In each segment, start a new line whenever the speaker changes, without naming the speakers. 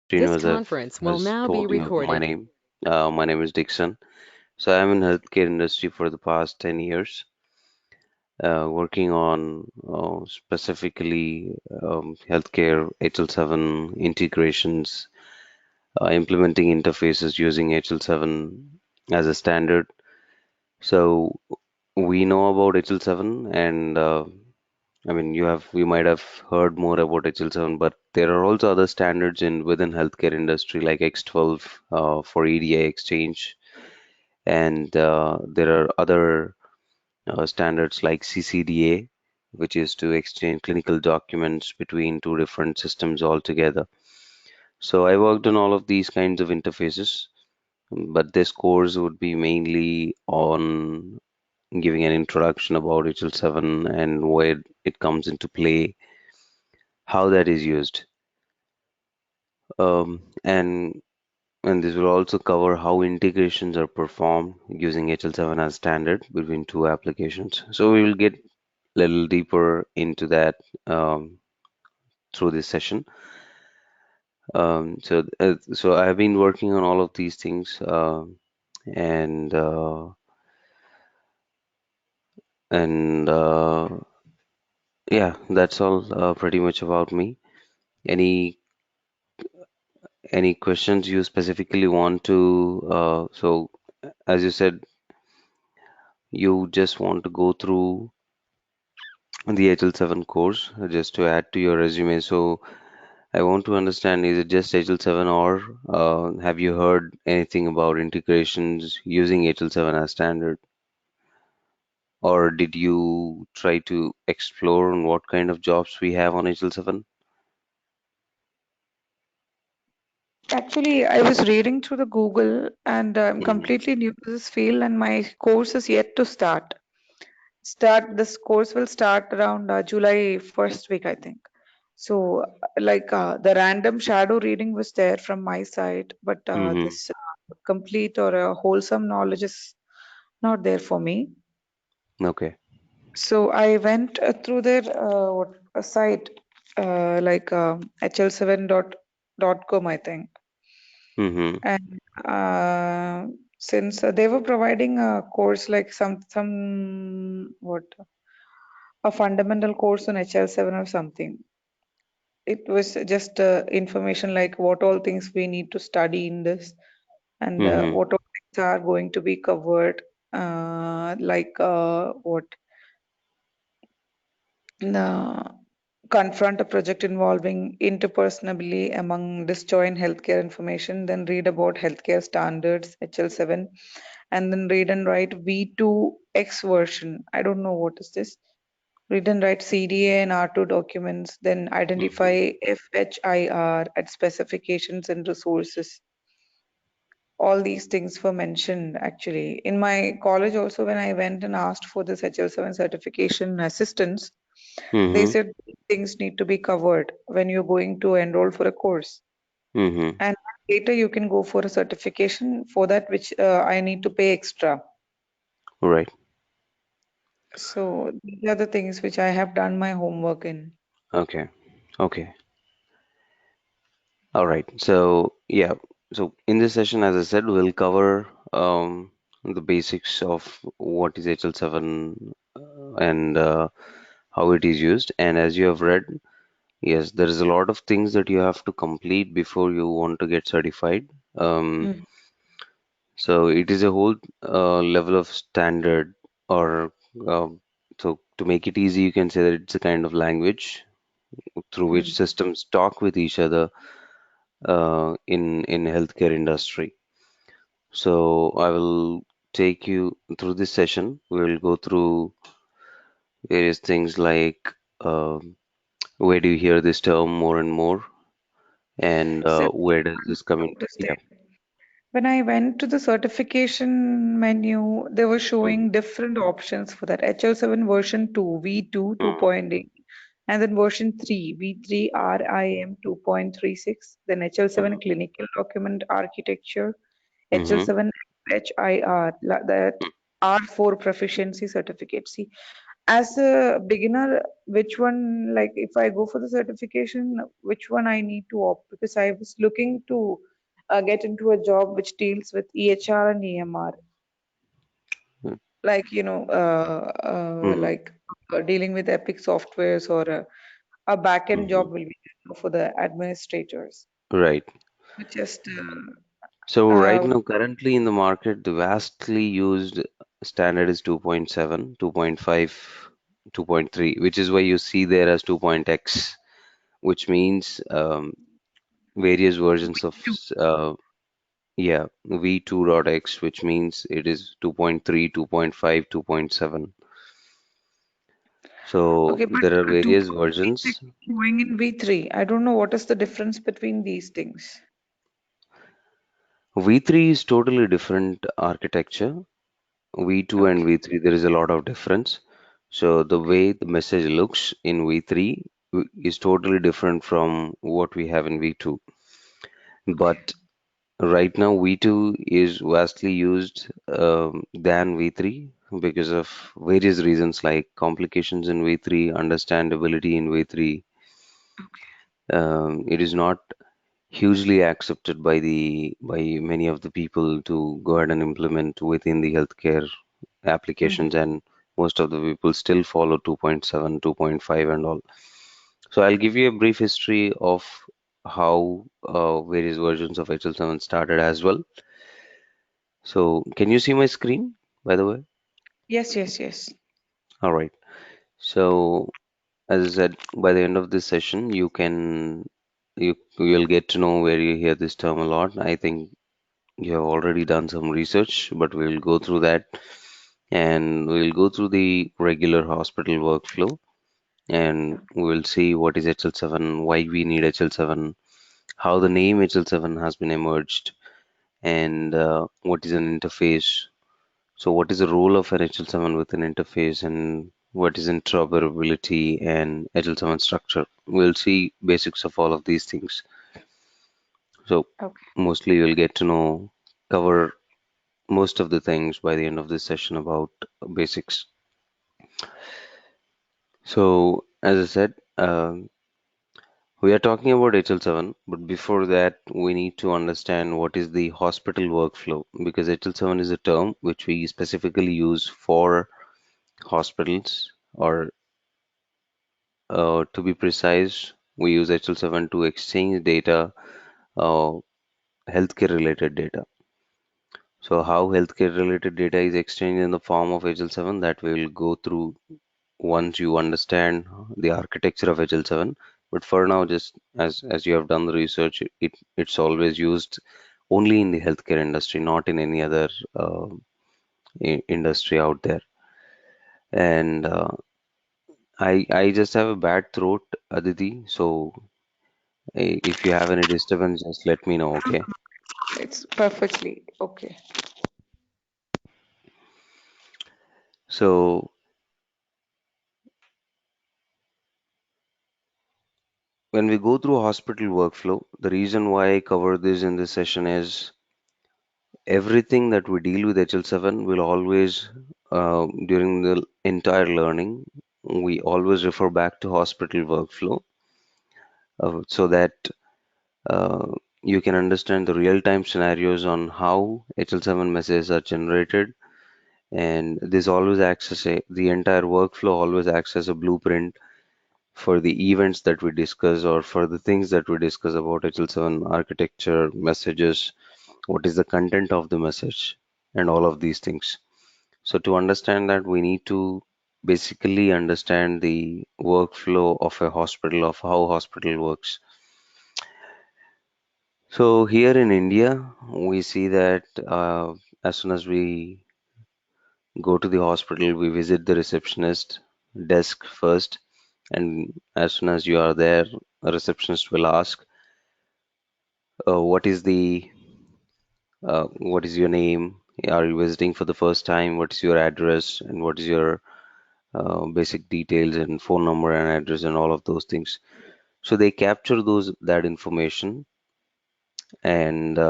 This
Srinivas
conference will
has
now be
told you my
recorded.
name. My name is Dixon. So I'm in healthcare industry for the past 10 years, working on specifically healthcare HL7 integrations, implementing interfaces using HL7 as a standard. So we know about HL7 and I mean you might have heard more about HL7, but there are also other standards in within healthcare industry like X12 for EDI exchange, and there are other standards like CCDA, which is to exchange clinical documents between two different systems altogether. So I worked on all of these kinds of interfaces, but this course would be mainly on giving an introduction about HL7 and where it comes into play, how that is used. And this will also cover how integrations are performed using HL7 as standard between two applications. So we will get a little deeper into that through this session. So I have been working on all of these things, and uh, and yeah, that's all pretty much about me. Any any questions you specifically want to? So as you said, you just want to go through the HL7 course just to add to your resume. So I want to understand, is it just HL7 or have you heard anything about integrations using HL7 as standard? Or did you try to explore on what kind of jobs we have on HL7?
Actually, I was reading through the Google and I'm
Hmm.
completely new to this field and my course is yet to start. This course will start around July first week, I think. So, the random shadow reading was there from my side, but
Hmm.
this complete or wholesome knowledge is not there for me.
Okay.
So I went through their site, HL7.com, I think.
Hmm.
And since they were providing a course like some what a fundamental course on HL7 or something. It was just information like what all things we need to study in this and
Hmm.
what all things are going to be covered. What uh, confront a project involving interpersonally among disjoint healthcare information, then read about healthcare standards, HL7, and then read and write V2X version. I don't know what is this. Read and write CDA and R2 documents, then
Hmm.
identify FHIR at specifications and resources. All these things were mentioned actually. In my college also, when I went and asked for this HL7 certification assistance, they
Hmm.
said these things need to be covered when you're going to enroll for a course.
Hmm.
And later you can go for a certification for that, which I need to pay extra.
Right.
So these are the things which I have done my homework in.
Okay. Okay. All right. So yeah. So in this session, as I said, we'll cover the basics of what is HL7 and how it is used. And as you have read, yes, there is a lot of things that you have to complete before you want to get certified. Um,
Mm.
so it is a whole level of standard, or so to make it easy, you can say that it's a kind of language through which
Mm.
systems talk with each other in healthcare industry. So I will take you through this session. We will go through various things like where do you hear this term more and more, and
So
where does
one
this come
thing
in?
to say,
Yeah.
when I went to the certification menu, they were showing
Mm,
different options for that. HL7 version 2, V2
mm,
2.8, and then version 3, V3 RIM 2.36, then HL7
mm,
clinical document architecture,
mm,
HL7 HIR, that R4 proficiency certificate. See, as a beginner, which one, like if I go for the certification, which one I need to opt? Because I was looking to get into a job which deals with EHR and EMR,
Mm,
like
mhm.
dealing with Epic softwares, or a back-end
Mhm.
job will be there for the administrators.
Right.
But just
So right
uh,
now, currently in the market, the vastly used standard is 2.7, 2.5, 2.3, which is why you see there as 2.x, which means various versions of yeah, V2.x, which means it is 2.3, 2.5, 2.7. So
okay, but
there are various
2.3 is
versions.
actually going in V3. I don't know what is the difference between these things.
V3 is totally different architecture. V2 and
Okay.
V3, there is a lot of difference. So the way the message looks in V3 is totally different from what we have in V2.
Okay.
But right now, V2 is vastly used than V3 because of various reasons like complications in V3, understandability in V3. It is not hugely accepted by the by many of the people to go ahead and implement within the healthcare applications,
Mhm.
and most of the people still follow 2.7, 2.5 and all. So I'll give you a brief history of how various versions of HL7 started as well. So can you see my screen, by the way?
Yes, yes, yes.
All right. So as I said, by the end of this session, you will get to know where you hear this term a lot. I think you have already done some research, but we'll go through that, and we'll go through the regular hospital workflow, and we'll see what is HL7, why we need HL7, how the name HL7 has been emerged, and what is an interface. So, what is the role of an HL7 with an interface, and what is interoperability and HL7 structure? We'll see basics of all of these things. So,
Okay.
mostly you'll get to know, cover most of the things by the end of this session about basics. So, as I said, we are talking about HL7, but before that, we need to understand what is the hospital workflow, because HL7 is a term which we specifically use for hospitals, or to be precise, we use HL7 to exchange data, uh, healthcare related data. So, how healthcare related data is exchanged in the form of HL7, that we will go through once you understand the architecture of HL7. But for now, just as you have done the research, it's always used only in the healthcare industry, not in any other uh, industry out there. And I just have a bad throat, Aditi. So if you have any disturbance, just let me know, okay?
It's perfectly okay.
So when we go through hospital workflow, the reason why I cover this in this session is everything that we deal with HL7 will always, during the entire learning, we always refer back to hospital workflow, so that uh, you can understand the real-time scenarios on how HL7 messages are generated. And this always acts as the entire workflow always acts as a blueprint for the events that we discuss, or for the things that we discuss about HL7 architecture, messages, what is the content of the message, and all of these things. So to understand that, we need to basically understand the workflow of a hospital, of how hospital works. So here in India, we see that as soon as we go to the hospital, we visit the receptionist desk first, and as soon as you are there, a receptionist will ask, what is your name? Are you visiting for the first time? What is your address? And what is your basic details and phone number and address and all of those things. So they capture that information, and they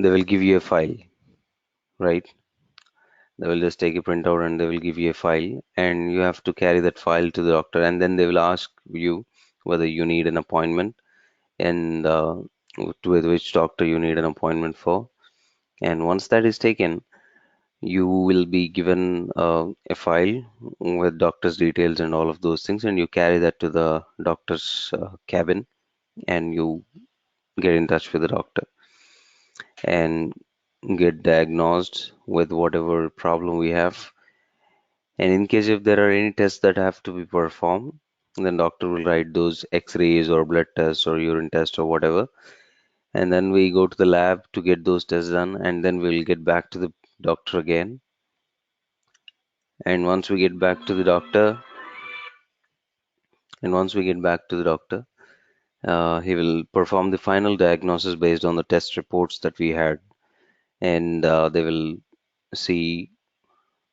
will give you a file, right? They will just take a printout and they will give you a file, and you have to carry that file to the doctor, and then they will ask you whether you need an appointment and with which doctor you need an appointment for. And once that is taken, you will be given a file with doctor's details and all of those things, and you carry that to the doctor's cabin, and you get in touch with the doctor and get diagnosed with whatever problem we have. And in case if there are any tests that have to be performed, then doctor will write those x-rays or blood tests or urine test or whatever. And then we go to the lab to get those tests done, and then we'll get back to the doctor again. And once we get back to the doctor, and once we get back to the doctor, he will perform the final diagnosis based on the test reports that we had. And they will see,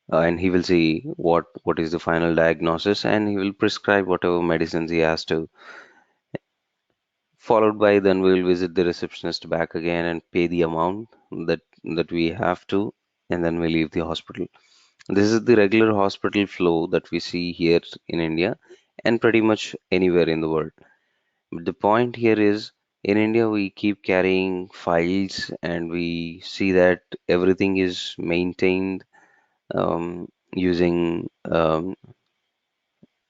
and he will see what is the final diagnosis, and he will prescribe whatever medicines he has to. Followed by, then we will visit the receptionist back again and pay the amount that we have to, and then we leave the hospital. This is the regular hospital flow that we see here in India and pretty much anywhere in the world. But the point here is, in India we keep carrying files and we see that everything is maintained using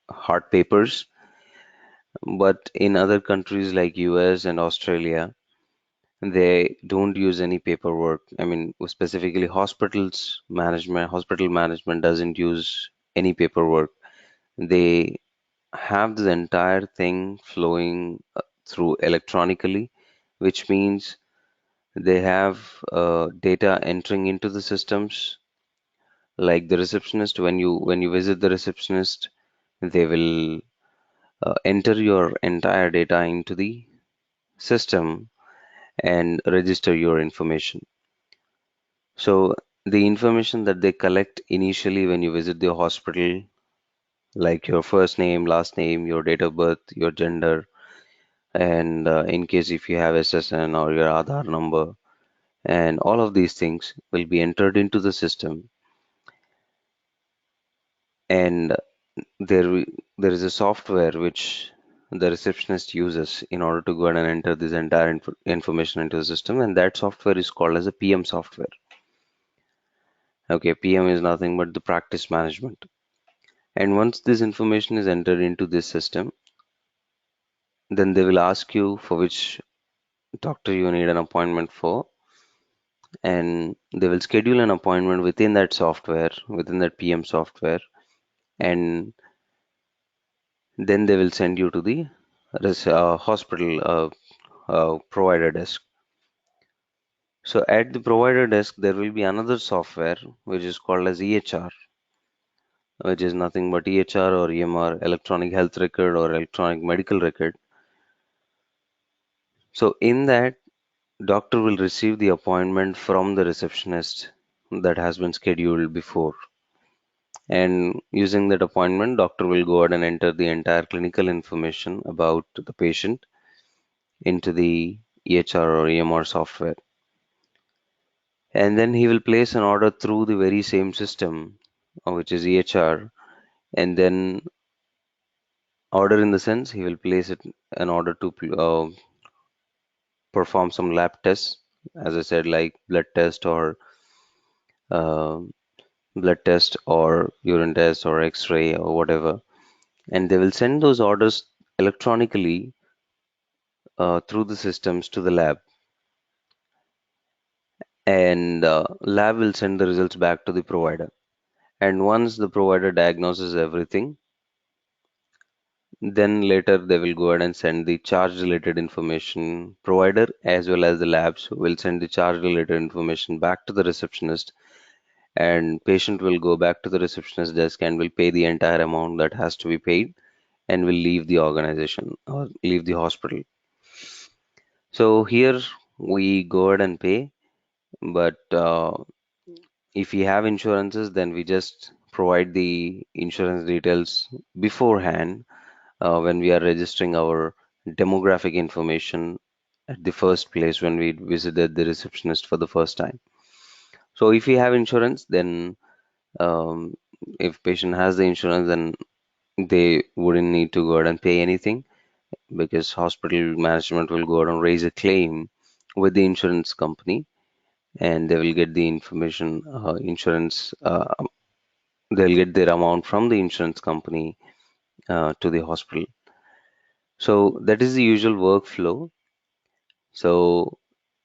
hard papers. But in other countries like US and Australia, they don't use any paperwork. I mean, specifically hospital management doesn't use any paperwork. They have the entire thing flowing through electronically, which means they have data entering into the systems. Like the receptionist, when you visit the receptionist, they will enter your entire data into the system and register your information. So the information that they collect initially when you visit the hospital, like your first name, last name, your date of birth, your gender, and in case if you have SSN or your Aadhaar number, and all of these things will be entered into the system. And there is a software which the receptionist uses in order to go ahead and enter this entire information into the system, and that software is called as a PM software. Okay, PM is nothing but the practice management. And once this information is entered into this system, then they will ask you for which doctor you need an appointment for, and they will schedule an appointment within that software, within that PM software, and then they will send you to the hospital provider desk. So at the provider desk, there will be another software which is called as EHR, which is nothing but EHR or EMR, electronic health record or electronic medical record. So in that, doctor will receive the appointment from the receptionist that has been scheduled before. And using that appointment, doctor will go ahead and enter the entire clinical information about the patient into the EHR or EMR software. And then he will place an order through the very same system, which is EHR. And then order in the sense he will place it an order to perform some lab tests, as I said, like uh, blood test or urine test or X-ray or whatever. And they will send those orders electronically through the systems to the lab, and lab will send the results back to the provider. And once the provider diagnoses everything, then later they will go ahead and send the charge related information. Provider as well as the labs will send the charge related information back to the receptionist, and patient will go back to the receptionist desk and will pay the entire amount that has to be paid and will leave the organization or leave the hospital. So here we go ahead and pay, but if we have insurances, then we just provide the insurance details beforehand when we are registering our demographic information at the first place when we visited the receptionist for the first time. So if we have insurance, then Um, if patient has the insurance, then they wouldn't need to go out and pay anything, because hospital management will go out and raise a claim with the insurance company, and they will get the information, insurance, they'll get their amount from the insurance company to the hospital. So that is the usual workflow. So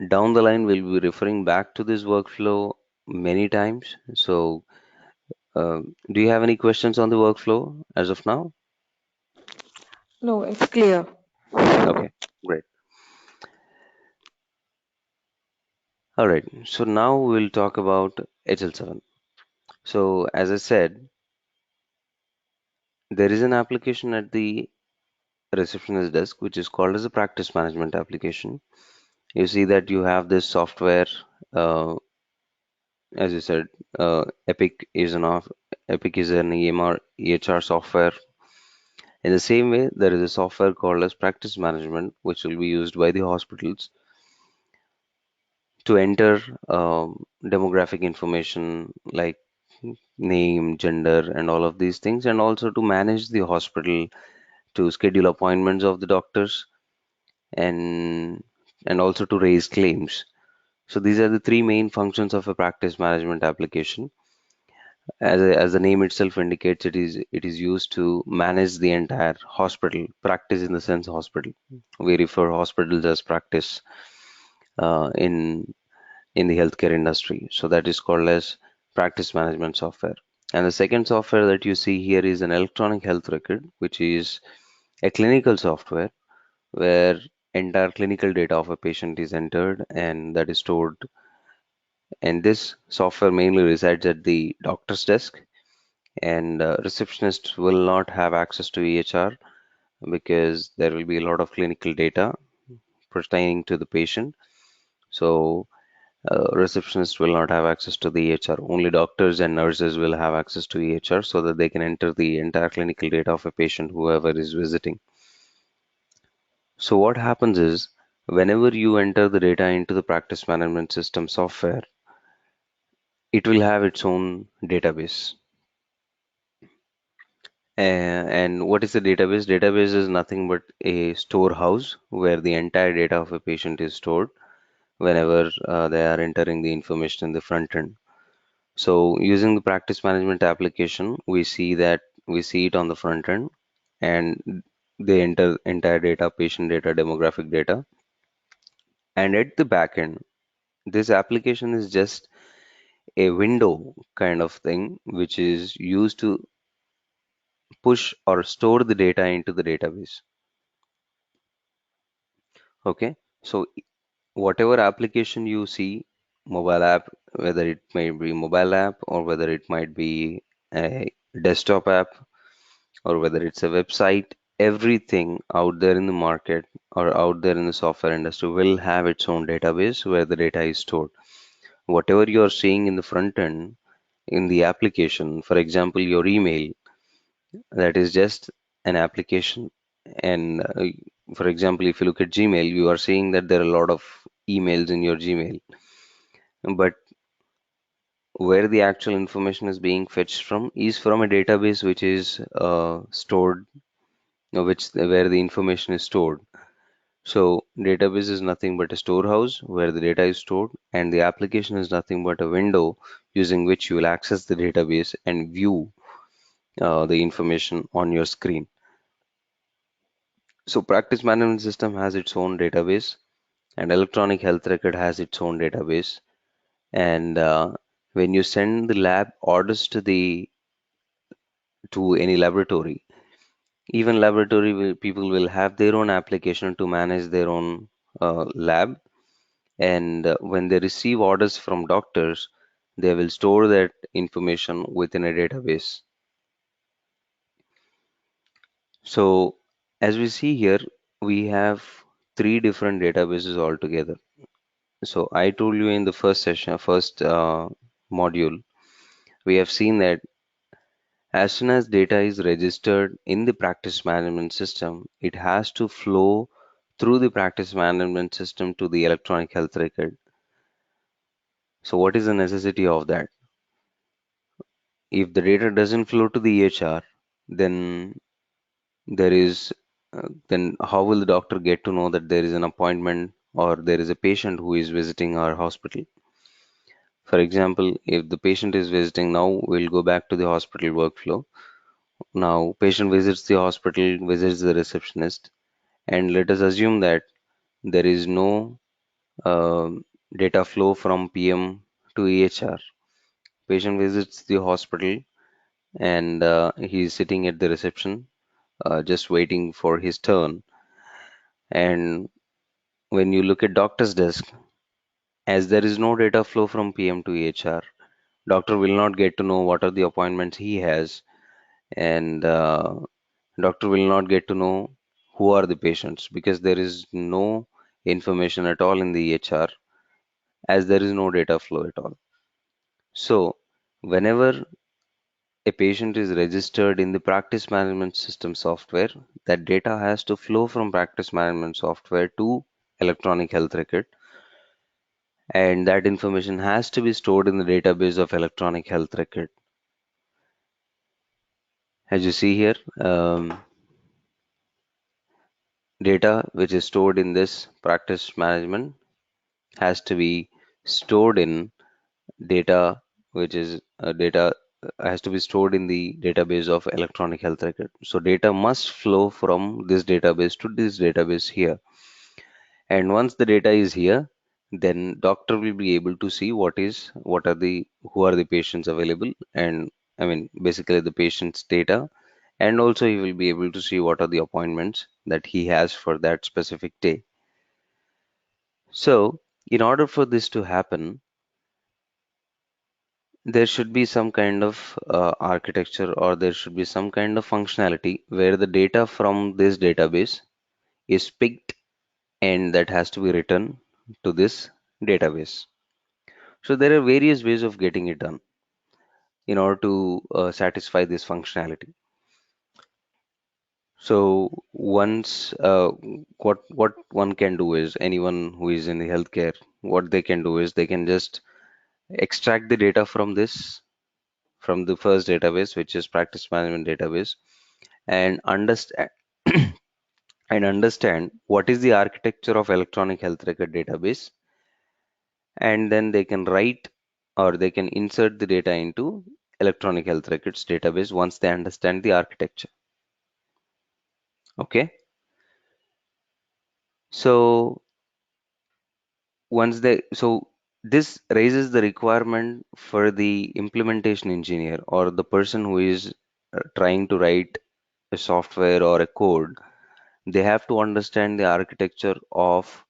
down the line, we'll be referring back to this workflow many times. So do you have any questions on the workflow as of now?
No, it's clear.
Okay, great. All right. So now we'll talk about HL7. So as I said, there is an application at the receptionist desk which is called as a practice management application. You see that you have this software, uh, as you said, Epic is an EMR EHR software. In the same way, there is a software called as practice management, which will be used by the hospitals to enter demographic information like name, gender, and all of these things, and also to manage the hospital, to schedule appointments of the doctors, and also to raise claims. So these are the three main functions of a practice management application. As the name itself indicates, it is used to manage the entire hospital. Practice in the sense hospital. We refer hospitals as practice in the healthcare industry. So that is called as practice management software. And the second software that you see here is an electronic health record, which is a clinical software where entire clinical data of a patient is entered and that is stored. And this software mainly resides at the doctor's desk, and receptionists will not have access to EHR because there will be a lot of clinical data pertaining to the patient. So receptionists will not have access to the EHR. Only doctors and nurses will have access to EHR so that they can enter the entire clinical data of a patient, whoever is visiting. So what happens is, whenever you enter the data into the practice management system software, it will have its own database. And what is the database? Database is nothing but a storehouse where the entire data of a patient is stored whenever they are entering the information in the front end. So using the practice management application, we see it on the front end, and they enter entire data, patient data, demographic data. And at the back end, this application is just a window kind of thing, which is used to push or store the data into the database. Okay. So whatever application you see, mobile app, whether it may be mobile app or whether it might be a desktop app or whether it's a website, everything out there in the market or out there in the software industry will have its own database where the data is stored. Whatever you're seeing in the front end in the application, for example, your email, that is just an application. And for example, if you look at Gmail, you are seeing that there are a lot of emails in your Gmail. But where the actual information is being fetched from is from a database which is stored, which where the information is stored. So database is nothing but a storehouse where the data is stored, and the application is nothing but a window using which you will access the database and view the information on your screen. So practice management system has its own database, and electronic health record has its own database. And when you send the lab orders to any laboratory, even people will have their own application to manage their own lab. And when they receive orders from doctors, they will store that information within a database. So as we see here, we have three different databases altogether. So I told you in the first module, we have seen that as soon as data is registered in the practice management system, it has to flow through the practice management system to the electronic health record. So what is the necessity of that? if the data doesn't flow to the EHR, then there is then how will the doctor get to know that there is an appointment or there is a patient who is visiting our hospital? For example, if the patient is visiting now, we'll go back to the hospital workflow. Now, patient visits the hospital, visits the receptionist, and let us assume that there is no data flow from PM to EHR. Patient visits the hospital and he's sitting at the reception, just waiting for his turn. And when you look at doctor's desk, as there is no data flow from PM to EHR, doctor will not get to know what are the appointments he has, and doctor will not get to know who are the patients because there is no information at all in the EHR as there is no data flow at all. So, whenever a patient is registered in the practice management system software, that data has to flow from practice management software to electronic health record, and that information has to be stored in the database of electronic health record. As you see here, data which is stored in this practice management has to be stored in data which is data has to be stored in the database of electronic health record. So data must flow from this database to this database here. And once the data is here, then doctor will be able to see what are the who are the patients available, and I mean basically the patient's data, and also he will be able to see what are the appointments that he has for that specific day. So in order for this to happen, there should be some kind of architecture, or there should be some kind of functionality where the data from this database is picked and that has to be written to this database. So there are various ways of getting it done in order to satisfy this functionality. So once what one can do is, anyone who is in the healthcare, what they can do is they can just extract the data from this, from the first database, which is practice management database, and understand and understand what is the architecture of electronic health record database, and then they can write or they can insert the data into electronic health records database once they understand the architecture. Okay, so this raises the requirement for the implementation engineer or the person who is trying to write a software or a code. They have to understand the architecture of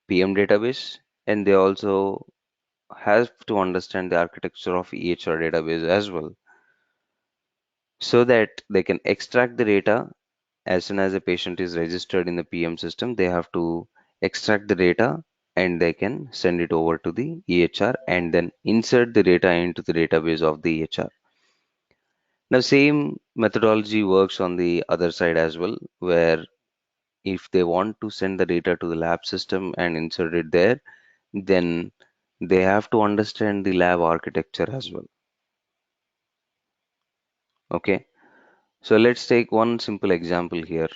PM database, and they also have to understand the architecture of EHR database as well, so that they can extract the data as soon as a patient is registered in the PM system. They have to extract the data and they can send it over to the EHR and then insert the data into the database of the EHR. Now, same methodology works on the other side as well, where if they want to send the data to the lab system and insert it there, then they have to understand the lab architecture as well. Okay, so let's take one simple example here.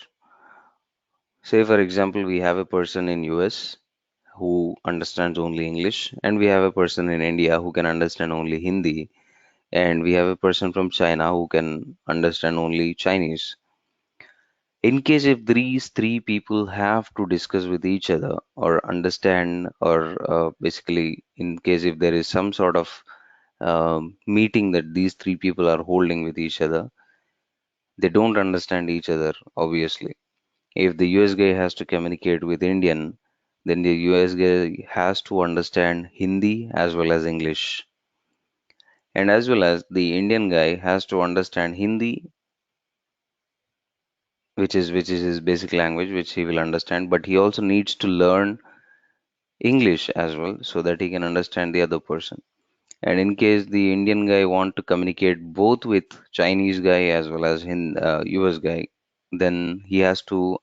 Say, for example, we have a person in US who understands only English, and we have a person in India who can understand only Hindi, and we have a person from China who can understand only Chinese. In case if these three people have to discuss with each other or understand, or basically, in case if there is some sort of meeting that these three people are holding with each other, they don't understand each other, obviously. If the US guy has to communicate with Indian, then the US guy has to understand Hindi as well as English. And as well as the Indian guy has to understand Hindi, which is his basic language, which he will understand, but he also needs to learn English as well so that he can understand the other person. And in case the Indian guy want to communicate both with Chinese guy as well as US guy, then he has to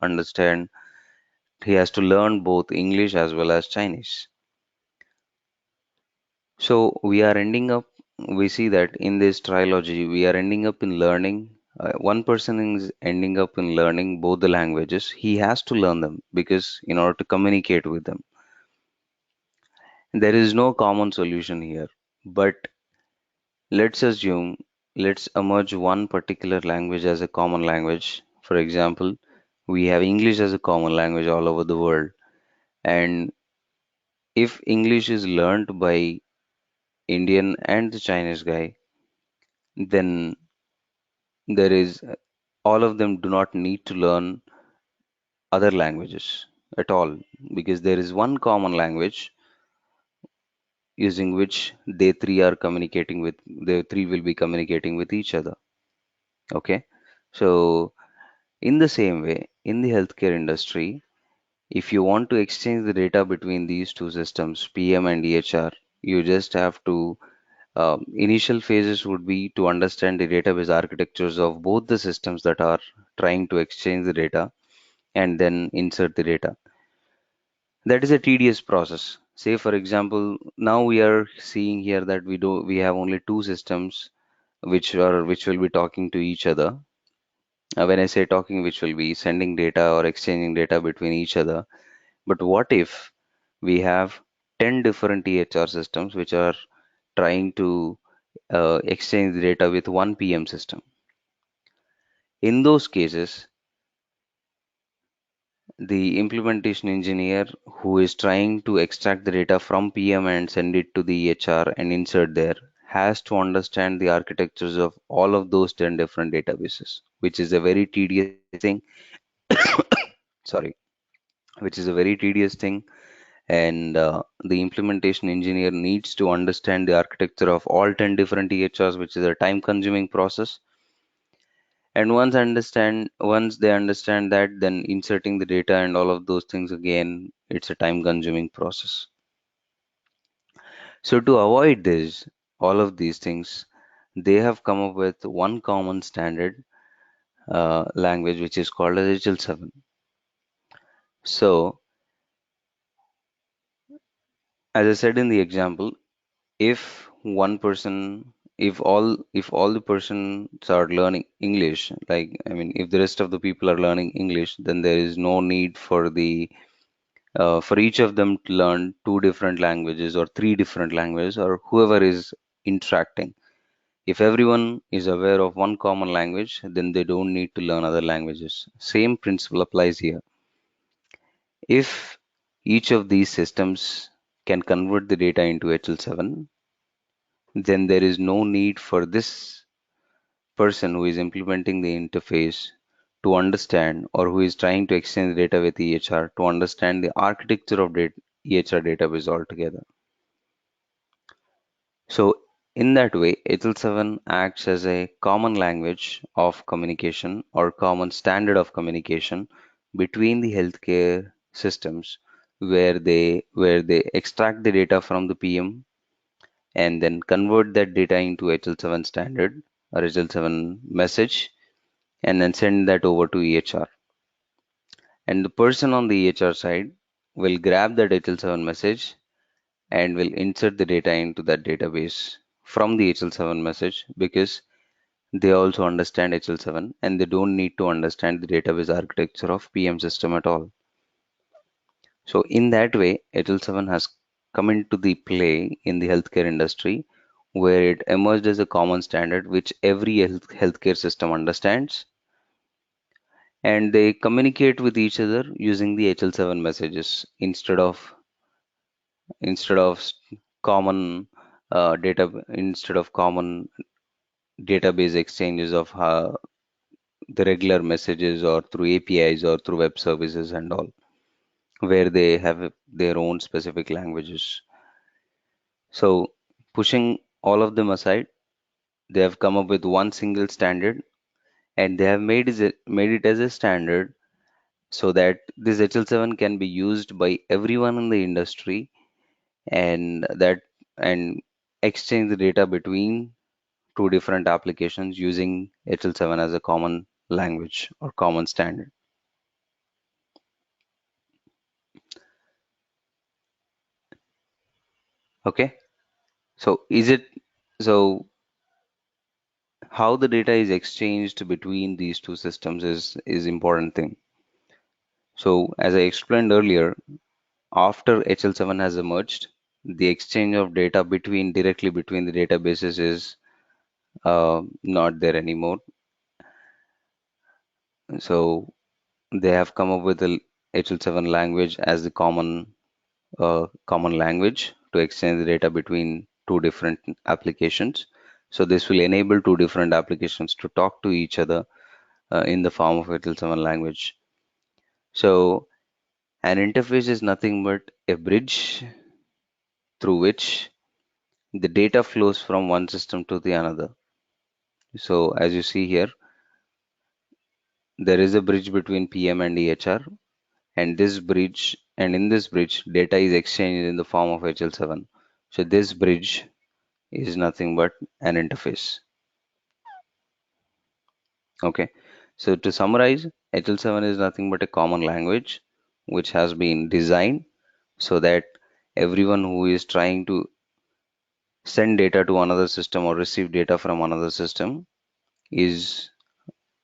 learn both English as well as Chinese. So we are ending up we see that in this trilogy, we are ending up in learning. One person is ending up in learning both the languages. He has to learn them because in order to communicate with them, there is no common solution here. But let's assume, let's emerge one particular language as a common language. For example, we have English as a common language all over the world. And if English is learned by Indian and the Chinese guy, then there is all of them do not need to learn other languages at all because there is one common language using which they three are communicating with, the three will be communicating with each other. Okay. So in the same way, in the healthcare industry, if you want to exchange the data between these two systems, PM and EHR, you just have to initial phases would be to understand the database architectures of both the systems that are trying to exchange the data and then insert the data. That is a tedious process. Say for example, now we are seeing here that we have only two systems which will be talking to each other. When I say talking, which will be sending data or exchanging data between each other. But what if we have 10 different EHR systems which are trying to exchange the data with one PM system? In those cases, the implementation engineer who is trying to extract the data from PM and send it to the EHR and insert there has to understand the architectures of all of those 10 different databases, which is a very tedious thing. Sorry, which is a very tedious thing. And the implementation engineer needs to understand the architecture of all 10 different EHRs, which is a time consuming process. And once they understand that, then inserting the data and all of those things again, it's a time consuming process. So to avoid this, all of these things, they have come up with one common standard language, which is called as HL7. So as I said in the example, if one person, if all the persons are learning English, like I mean, if the rest of the people are learning English, then there is no need for the for each of them to learn two different languages or three different languages or whoever is interacting. If everyone is aware of one common language, then they don't need to learn other languages. Same principle applies here. If each of these systems can convert the data into HL7, then there is no need for this person who is implementing the interface to understand or who is trying to exchange data with EHR to understand the architecture of EHR database altogether. So in that way, HL7 acts as a common language of communication or common standard of communication between the healthcare systems where they extract the data from the PM and then convert that data into HL7 standard or HL7 message and then send that over to EHR. And the person on the EHR side will grab that HL7 message and will insert the data into that database from the HL7 message because they also understand HL7 and they don't need to understand the database architecture of PM system at all. So in that way, HL7 has come into the play in the healthcare industry where it emerged as a common standard which every healthcare system understands and they communicate with each other using the HL7 messages instead of common instead of common database exchanges of the regular messages or through APIs or through web services and all, where they have their own specific languages. So pushing all of them aside, they have come up with one single standard and they have made it as a standard so that this HL7 can be used by everyone in the industry and exchange the data between two different applications using HL7 as a common language or common standard. Okay, so is it? So how the data is exchanged between these two systems is important thing. So as I explained earlier, after HL7 has emerged, the exchange of data directly between the databases is not there anymore. So they have come up with the HL7 language as the common language to exchange the data between two different applications. So this will enable two different applications to talk to each other in the form of HL7 language. So an interface is nothing but a bridge through which the data flows from one system to the another. So as you see here, there is a bridge between PM and EHR, and in this bridge, data is exchanged in the form of HL7. So this bridge is nothing but an interface. Okay. So to summarize, HL7 is nothing but a common language which has been designed so that everyone who is trying to send data to another system or receive data from another system is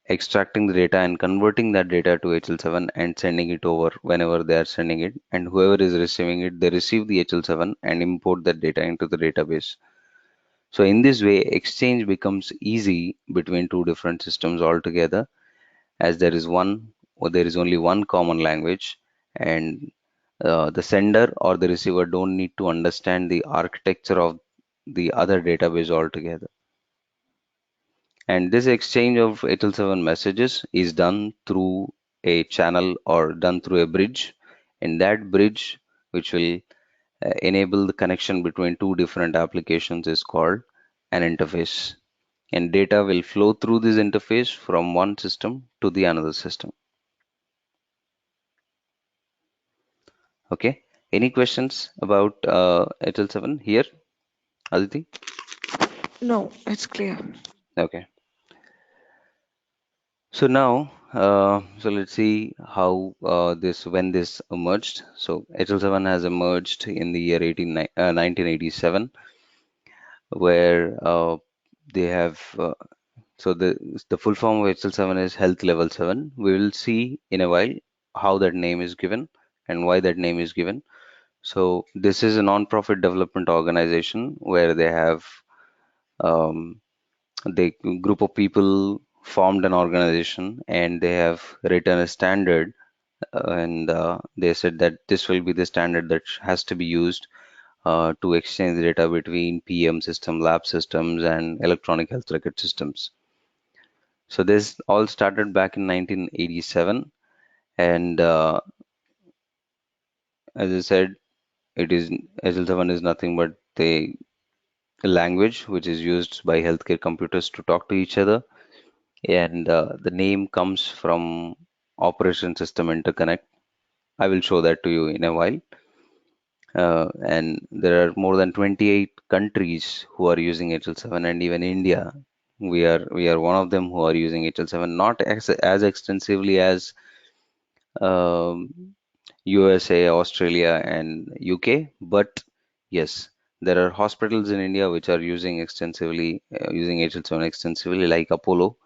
extracting the data and converting that data to HL7 and sending it over whenever they are sending it. And whoever is receiving it, they receive the HL7 and import that data into the database. So in this way, exchange becomes easy between two different systems altogether, as there is only one common language, and the sender or the receiver don't need to understand the architecture of the other database altogether. And this exchange of HL7 messages is done through a channel or done through a bridge. And that bridge, which will enable the connection between two different applications, is called an interface. And data will flow through this interface from one system to the another system. Okay. Any questions about HL7 here, Aditi?
No, it's clear.
Okay. So now, so let's see how when this emerged. So HL7 has emerged in the year 1987, where they have so the full form of HL7 is Health Level 7. We will see in a while how that name is given and why that name is given. So this is a non-profit development organization where they have um, the group of people formed an organization and they have written a standard, and they said that this will be the standard that has to be used to exchange the data between PM system, lab systems, and electronic health record systems. So this all started back in 1987, and as I said, it is HL7 is nothing but the language which is used by healthcare computers to talk to each other, and the name comes from Operation System Interconnect. I will show that to you in a while. And there are more than 28 countries who are using HL7, and even India. We are one of them who are using HL7, not as extensively as um, USA, Australia, and UK, but yes, there are hospitals in India which are using HL7 extensively, like Apollo.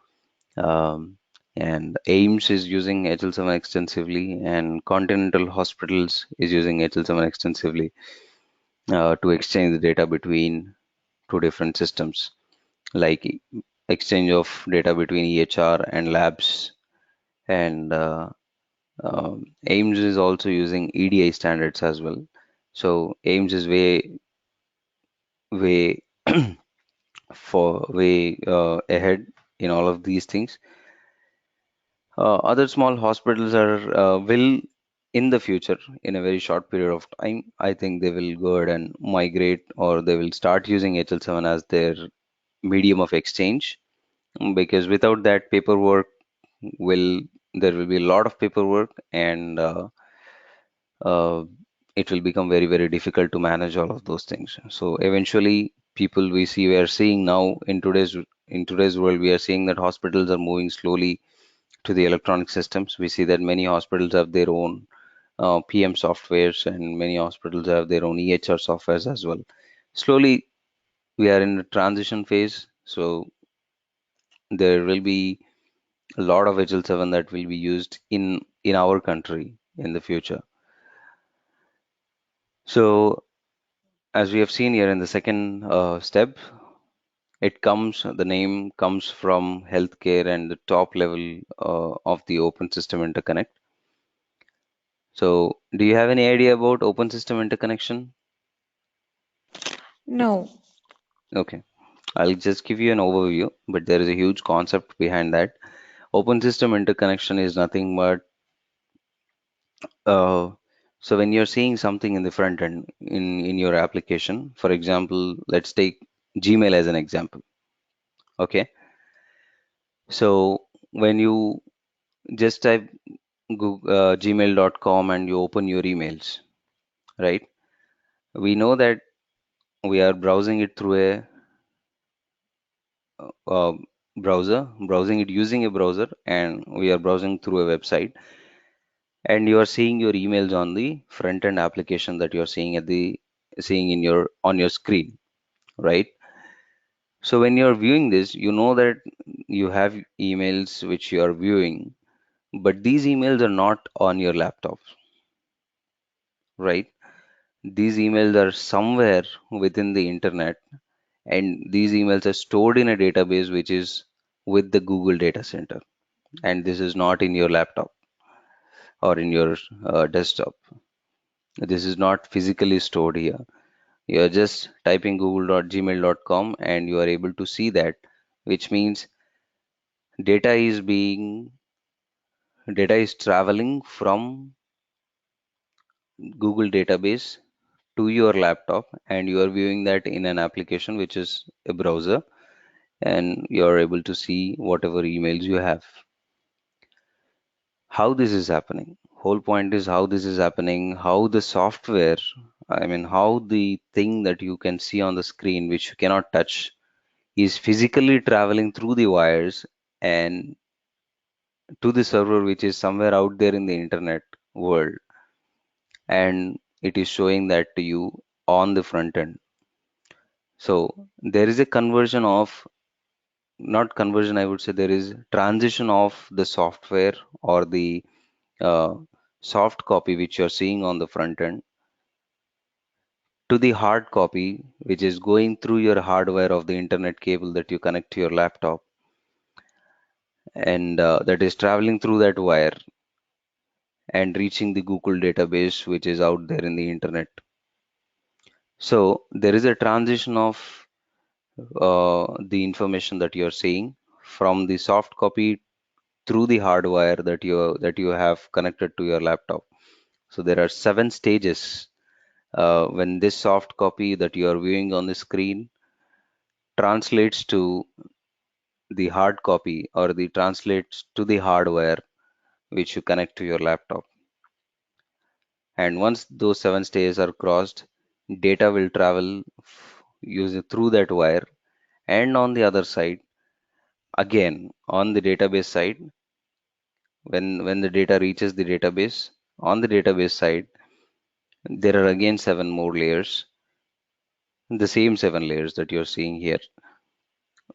And AIMS is using HL7 extensively, and Continental Hospitals is using HL7 extensively to exchange the data between two different systems, like exchange of data between EHR and labs. And AIMS is also using EDI standards as well. So AIMS is way way ahead in all of these things. Other small hospitals are will in the future, in a very short period of time, I think they will go ahead and migrate, or they will start using HL7 as their medium of exchange, because without that paperwork will there will be a lot of paperwork, and uh, it will become very difficult to manage all of those things. So eventually, we are seeing now in today's world, we are seeing that hospitals are moving slowly to the electronic systems. We see that many hospitals have their own PM softwares, and many hospitals have their own EHR softwares as well. Slowly, We are in a transition phase, so there will be a lot of HL7 that will be used in our country in the future. So as we have seen here in the second step, the name comes from healthcare and the top level of the open system interconnect. So do you have any idea about open system interconnection?
No.
Okay, I'll just give you an overview, but there is a huge concept behind that. Open system interconnection is nothing but uh, so when you're seeing something in the front end in your application, for example, let's take Gmail as an example. Okay, so when you just type gmail.com and you open your emails, right? We know that we are browsing it through a uh, browsing it using a browser, and we are browsing through a website, and you are seeing your emails on the front end application that you're seeing in your on your screen, right? So when you're viewing this, you know that you have emails which you are viewing, but these emails are not on your laptop, right? These emails are somewhere within the internet, and these emails are stored in a database which is with the Google data center, and this is not in your laptop or in your desktop. This is not physically stored here. You are just typing google.gmail.com and you are able to see that, which means data is being data is traveling from Google database to your laptop, and you are viewing that in an application which is a browser, and you are able to see whatever emails you have. How this is happening? Whole point is how this is happening, how the software, I mean, how the thing that you can see on the screen, which you cannot touch, is physically traveling through the wires and to the server, which is somewhere out there in the internet world, and it is showing that to you on the front end. So there is a conversion of, not conversion, I would say there is transition of the software or the uh, soft copy which you're seeing on the front end to the hard copy which is going through your hardware of the internet cable that you connect to your laptop, and that is traveling through that wire and reaching the Google database which is out there in the internet. So there is a transition of the information that you're seeing from the soft copy through the hardwire that you have connected to your laptop. So there are 7 stages when this soft copy that you are viewing on the screen translates to the hard copy or the translates to the hardware which you connect to your laptop. And once those 7 stages are crossed, data will travel using through that wire. And on the other side, again on the database side, when the data reaches the database, on the database side, there are again 7 more layers, the same 7 layers that you're seeing here,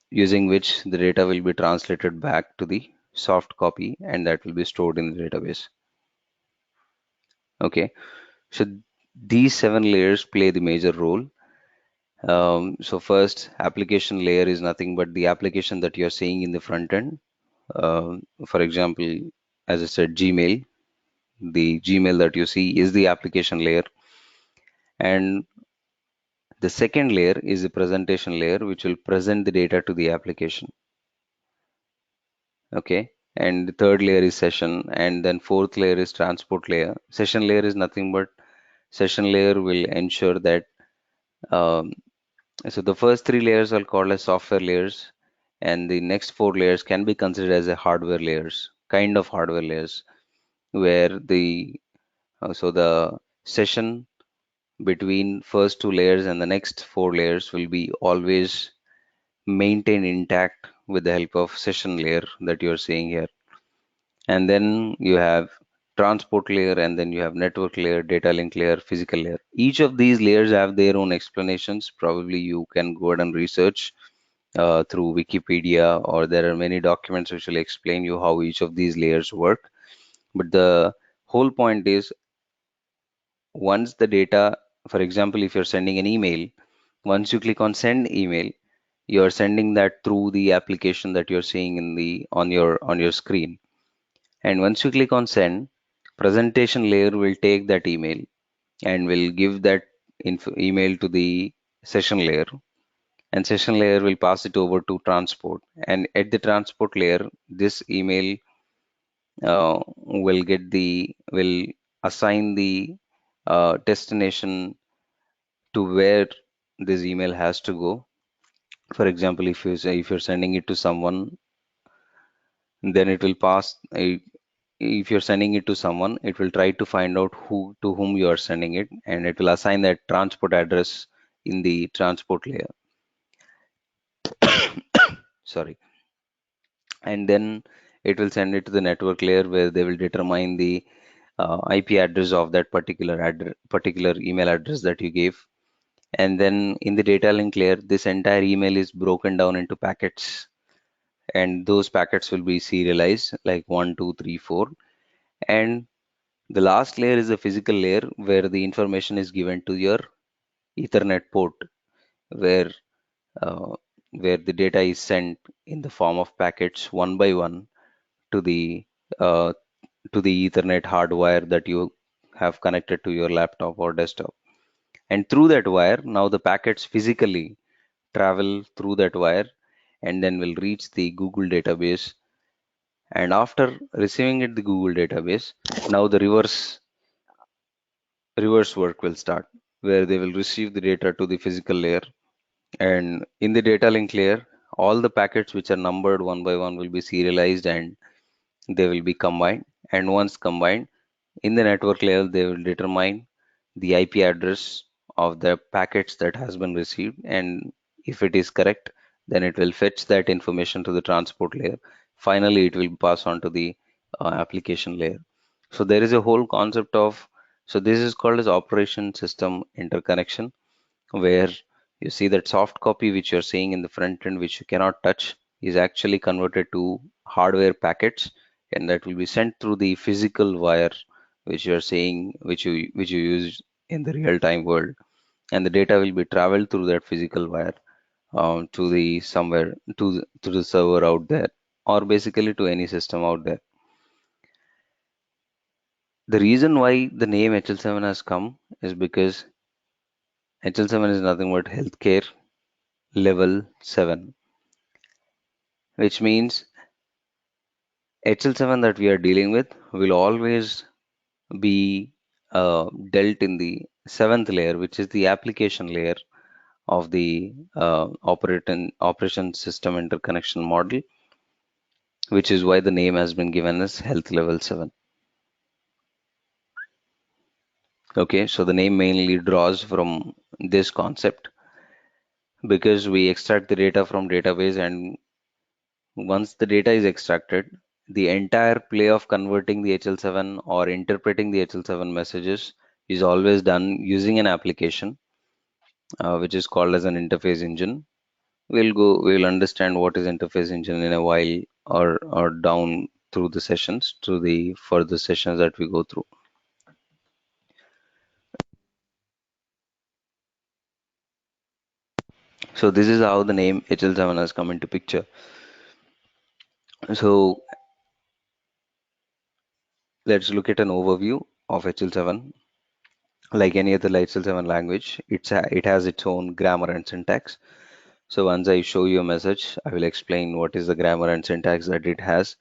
using which the data will be translated back to the soft copy and that will be stored in the database. Okay, so these 7 layers play the major role. So first, application layer is nothing but the application that you're seeing in the front end. For example, as I said, Gmail, the Gmail that you see is the application layer. And the second layer is the presentation layer, which will present the data to the application. Okay. And the third layer is session, and then fourth layer is transport layer. Session layer is nothing but session layer will ensure that um, so the first 3 layers are called as software layers, and the next 4 layers can be considered as a hardware layers, kind of hardware layers, where the session between first 2 layers and the next 4 layers will be always maintained intact with the help of session layer that you're seeing here. And then you have transport layer, and then you have network layer, data link layer, physical layer. Each of these layers have their own explanations. Probably you can go ahead and research through Wikipedia, or there are many documents which will explain you how each of these layers work. But the whole point is, once the data, for example, if you're sending an email, once you click on send email, you're sending that through the application that you're seeing in the on your screen. And once you click on send, presentation layer will take that email and will give that email to the session layer, and session layer will pass it over to transport. And at the transport layer, this email will assign the destination to where this email has to go. For example, if you say, if you're sending it to someone, then it will pass. If you're sending it to someone, it will try to find out who to whom you are sending it, and it will assign that transport address in the transport layer. Sorry. And then it will send it to the network layer, where they will determine the IP address of that particular email address that you gave. And then in the data link layer, this entire email is broken down into packets, and those packets will be serialized like 1, 2, 3, 4. And the last layer is a physical layer, where the information is given to your Ethernet port, where uh, where the data is sent in the form of packets one by one to the uh, to the Ethernet hardwire that you have connected to your laptop or desktop. And through that wire, now the packets physically travel through that wire, and then will reach the Google database. And after receiving it the Google database, now the reverse work will start, where they will receive the data to the physical layer. And in the data link layer, all the packets which are numbered one by one will be serialized, and they will be combined. And once combined, in the network layer, they will determine the IP address of the packets that has been received. And if it is correct, then it will fetch that information to the transport layer. Finally, it will pass on to the application layer. So there is a whole concept of, so this is called as operation system interconnection, where you see that soft copy which you're seeing in the front end, which you cannot touch, is actually converted to hardware packets, and that will be sent through the physical wire which you're seeing, which you use in the real time world. And the data will be traveled through that physical wire to the somewhere to the server out there, or basically to any system out there. The reason why the name HL7 has come is because HL7 is nothing but healthcare level 7, which means HL7 that we are dealing with will always be dealt in the seventh layer, which is the application layer of the operation system interconnection model, which is why the name has been given as health level 7. Okay, so the name mainly draws from this concept, because we extract the data from database, and once the data is extracted, the entire play of converting the HL7 or interpreting the HL7 messages is always done using an application, which is called as an interface engine. We'll understand what is interface engine in a while, or down through the sessions, through the further sessions that we go through. So this is how the name HL7 has come into picture. So let's look at an overview of HL7. Like any other HL7 language, it has its own grammar and syntax. So once I show you a message, I will explain what is the grammar and syntax that it has.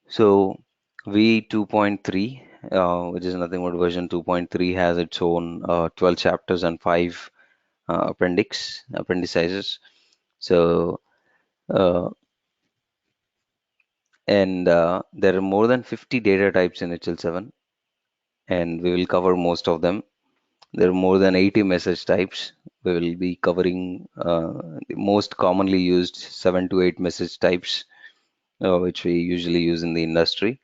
So V2.3, which is nothing but version 2.3, has its own 12 chapters and 5 appendices. So uh, and there are more than 50 data types in HL7, and we will cover most of them. There are more than 80 message types. We will be covering the most commonly used 7 to 8 message types, which we usually use in the industry.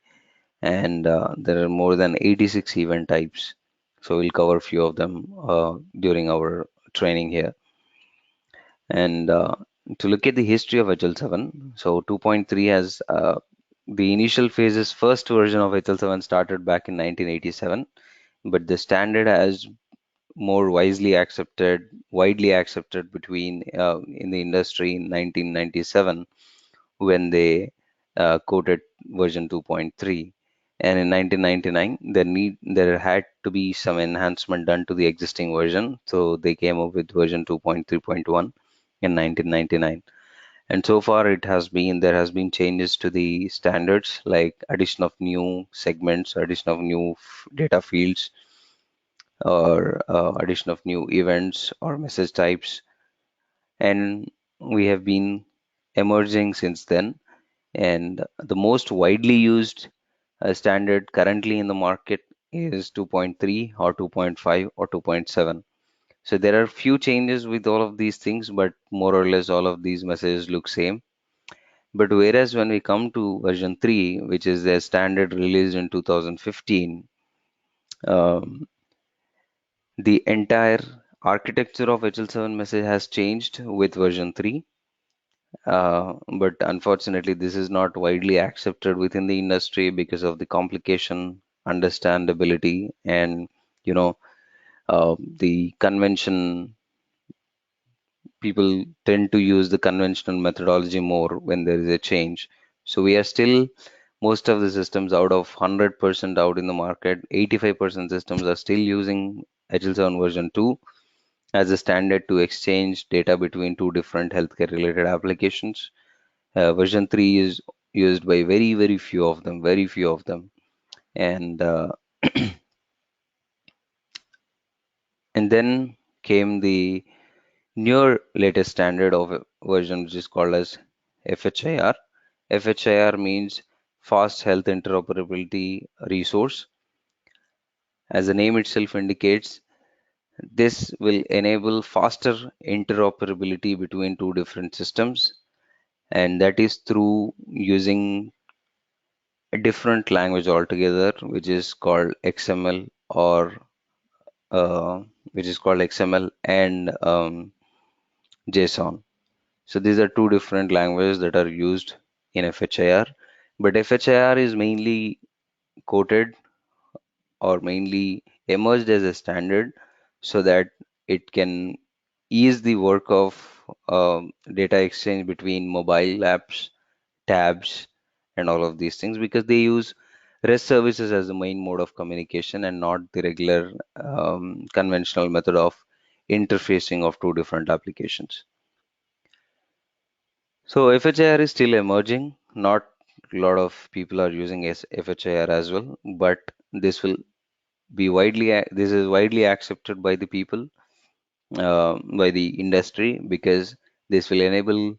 and there are more than 86 event types. So we'll cover a few of them during our training here. And to look at the history of HL7, so 2.3 has the initial phases, first version of HL7 started back in 1987, but the standard has more widely accepted between in the industry in 1997 when they quoted version 2.3. And in 1999, there had to be some enhancement done to the existing version, so they came up with version 2.3.1 in 1999. And so far, there has been changes to the standards like addition of new segments, addition of new data fields, or addition of new events or message types, and we have been emerging since then. And the most widely used standard currently in the market is 2.3 or 2.5 or 2.7. So there are few changes with all of these things, but more or less all of these messages look same. But whereas when we come to version 3, which is the standard released in 2015, um, the entire architecture of HL7 message has changed with version 3. But unfortunately, this is not widely accepted within the industry because of the complication, understandability, and you know, the convention. People tend to use the conventional methodology more when there is a change. So we are still most of the systems out of 100% out in the market, 85% systems are still using HL7 version 2 as a standard to exchange data between two different healthcare related applications. Version 3 is used by very few of them, very few of them. And and then came the newer latest standard of version, which is called as FHIR. FHIR means Fast Health Interoperability Resource. As the name itself indicates, this will enable faster interoperability between two different systems, and that is through using a different language altogether, uh, which is called XML and JSON. So these are two different languages that are used in FHIR, but FHIR is mainly quoted or mainly emerged as a standard so that it can ease the work of data exchange between mobile apps, tabs, and all of these things because they use REST services as the main mode of communication and not the regular conventional method of interfacing of two different applications. So FHIR is still emerging. Not a lot of people are using FHIR as well, but this is widely accepted by the people, by the industry, because this will enable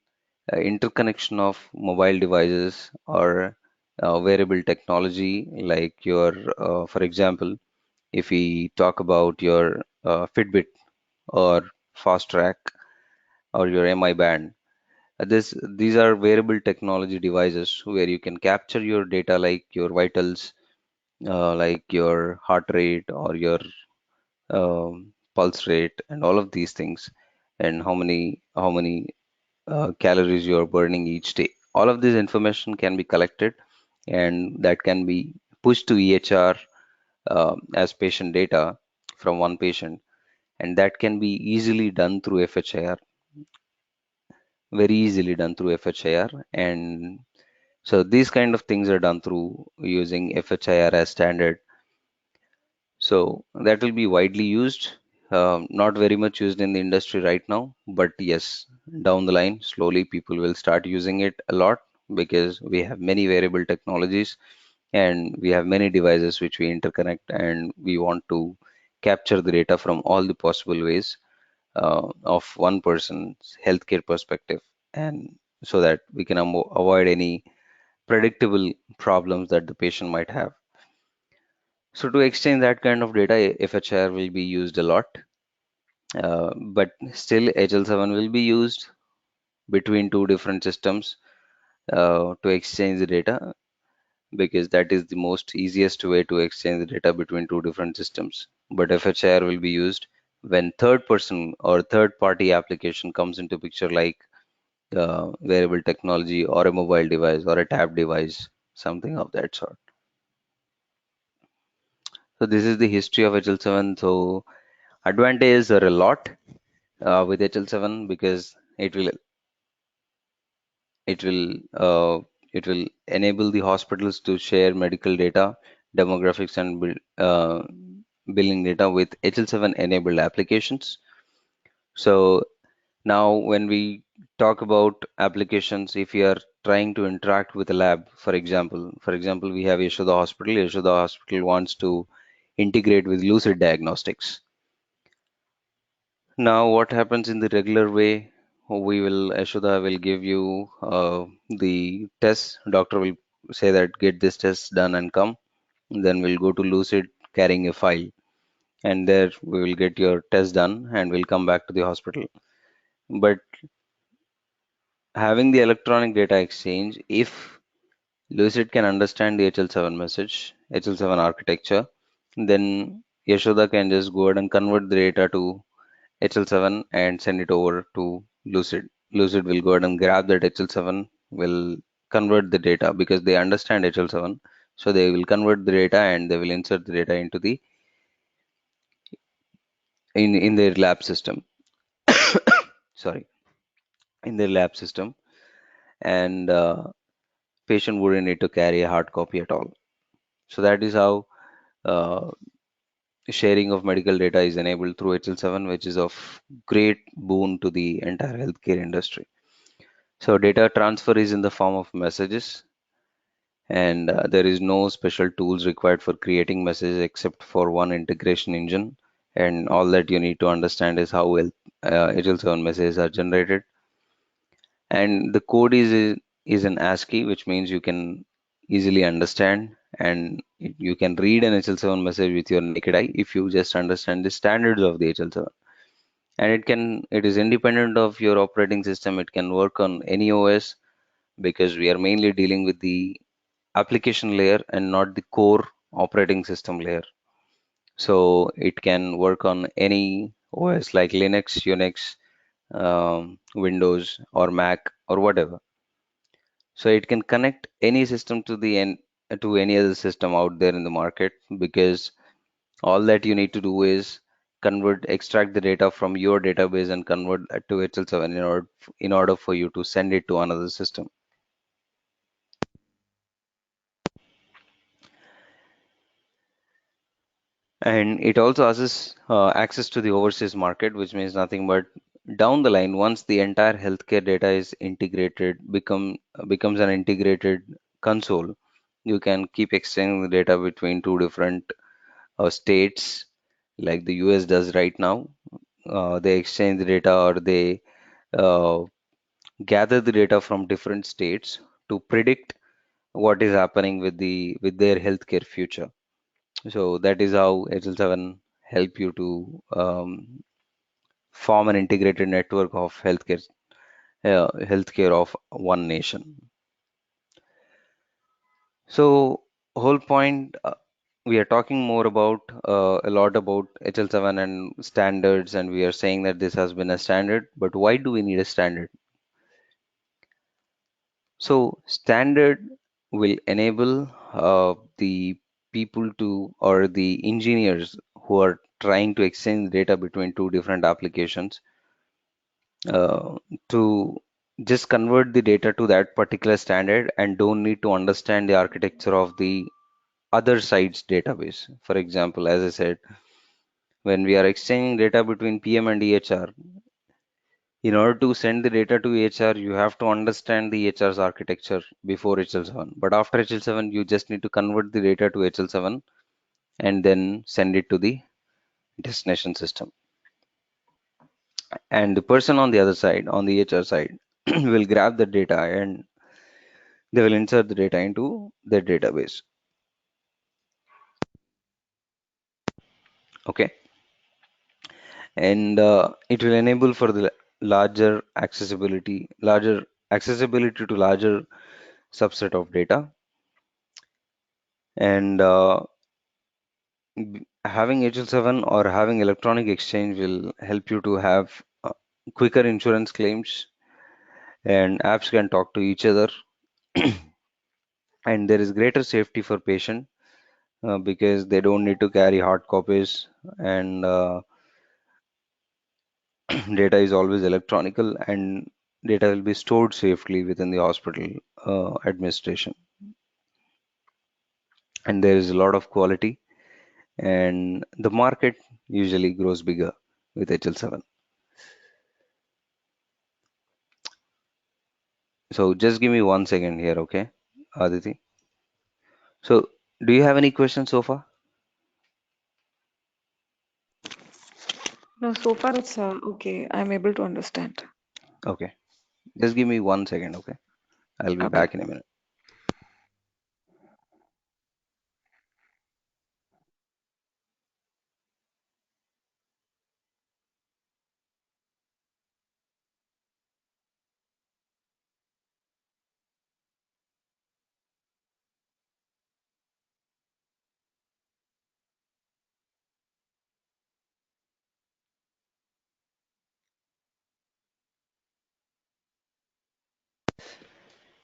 interconnection of mobile devices or wearable technology like for example, if we talk about your Fitbit or Fast Track or your MI band, these are wearable technology devices where you can capture your data like your vitals, like your heart rate or your pulse rate and all of these things, and how many calories you are burning each day. All of this information can be collected and that can be pushed to EHR as patient data from one patient, and that can be easily done through FHIR, very easily done through FHIR. And so these kind of things are done through using FHIR as standard. So that will be widely used, not very much used in the industry right now, but yes, down the line, slowly people will start using it a lot because we have many variable technologies and we have many devices which we interconnect and we want to capture the data from all the possible ways of one person's healthcare perspective, and so that we can avoid any predictable problems that the patient might have. So to exchange that kind of data, FHIR will be used a lot, but still HL7 will be used between two different systems to exchange the data because that is the most easiest way to exchange the data between two different systems. But FHIR will be used when third person or third party application comes into picture, like wearable technology or a mobile device or a tab device, something of that sort. So this is the history of HL7. So advantages are a lot with HL7 because it will uh, it will enable the hospitals to share medical data, demographics, and billing data with HL7 enabled applications. So now when we talk about applications, if you are trying to interact with a lab, for example, we have Yashoda Hospital. Yashoda Hospital wants to integrate with Lucid Diagnostics. Now, what happens in the regular way? Yashoda will give you the test. Doctor will say that get this test done and come. Then we'll go to Lucid carrying a file, and there we will get your test done and we'll come back to the hospital. But having the electronic data exchange, if Lucid can understand the HL7 message, HL7 architecture, then Yashoda can just go ahead and convert the data to HL7 and send it over to Lucid. Lucid will go ahead and grab that HL7, will convert the data because they understand HL7. So they will convert the data and they will insert the data into the in their lab system. Sorry, in their lab system, and patient wouldn't need to carry a hard copy at all. So that is how uh, sharing of medical data is enabled through HL7, which is of great boon to the entire healthcare industry. So data transfer is in the form of messages, and there is no special tools required for creating messages except for one integration engine. And all that you need to understand is how well HL7 messages are generated. And the code is an ASCII, which means you can easily understand, and you can read an HL7 message with your naked eye if you just understand the standards of the HL7. And it is independent of your operating system. It can work on any OS because we are mainly dealing with the application layer and not the core operating system layer. So it can work on any OS like Linux, Unix, Windows, or Mac, or whatever. So it can connect any system to any other system out there in the market, because all that you need to do is extract the data from your database and convert that to HL7 in order for you to send it to another system. And it also has access to the overseas market, which means nothing but down the line, once the entire healthcare data is becomes an integrated console, you can keep exchanging the data between two different states, like the US does right now. They exchange the data, or they uh, gather the data from different states to predict what is happening with their healthcare future. So that is how HL7 help you to form an integrated network of healthcare of one nation. So whole point, we are talking more about a lot about HL7 and standards, and we are saying that this has been a standard. But why do we need a standard? So standard will enable the people to, or the engineers who are trying to exchange data between two different applications, uh, to just convert the data to that particular standard and don't need to understand the architecture of the other side's database. For example, as I said, when we are exchanging data between PM and EHR, in order to send the data to HR, you have to understand the HR's architecture before HL7. But after HL7, you just need to convert the data to HL7 and then send it to the destination system. And the person on the other side, on the HR side, will grab the data and they will insert the data into their database. Okay. And it will enable for the larger accessibility to larger subset of data. And having HL7 or having electronic exchange will help you to have quicker insurance claims, and apps can talk to each other, and there is greater safety for patient because they don't need to carry hard copies, and data is always electronical, and data will be stored safely within the hospital administration, and there is a lot of quality, and the market usually grows bigger with HL7. So just give me 1 second here, okay, Aditi? So do you have any questions so far?
No, so far it's okay. I'm able to understand.
Okay, just give me 1 second, okay? I'll be
Okay.
back in a minute.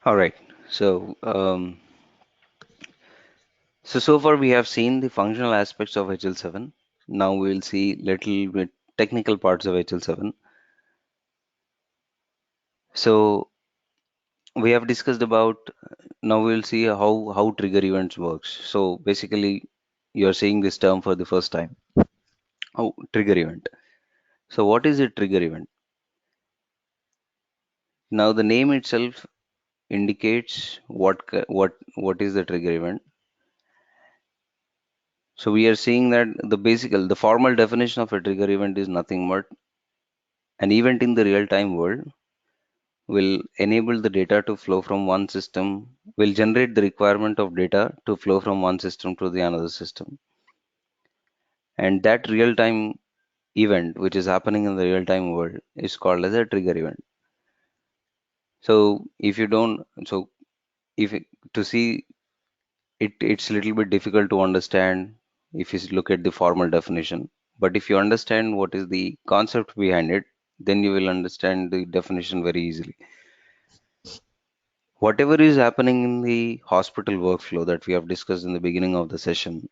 All right. So so far we have seen the functional aspects of HL7. Now we will see little bit technical parts of HL7. So we have discussed about, now we will see how trigger events works. So basically you're seeing this term for the first time. Oh, trigger event. So what is a trigger event? Now the name itself indicates what is the trigger event. So we are seeing that the formal definition of a trigger event is nothing but an event in the real time world will enable the data to flow from one system, will generate the requirement of data to flow from one system to the another system. And that real time event, which is happening in the real time world, is called as a trigger event. So if you don't, so if it- to see it, it's a little bit difficult to understand if you look at the formal definition. But if you understand what is the concept behind it, then you will understand the definition very easily. Whatever is happening in the hospital workflow that we have discussed in the beginning of the session,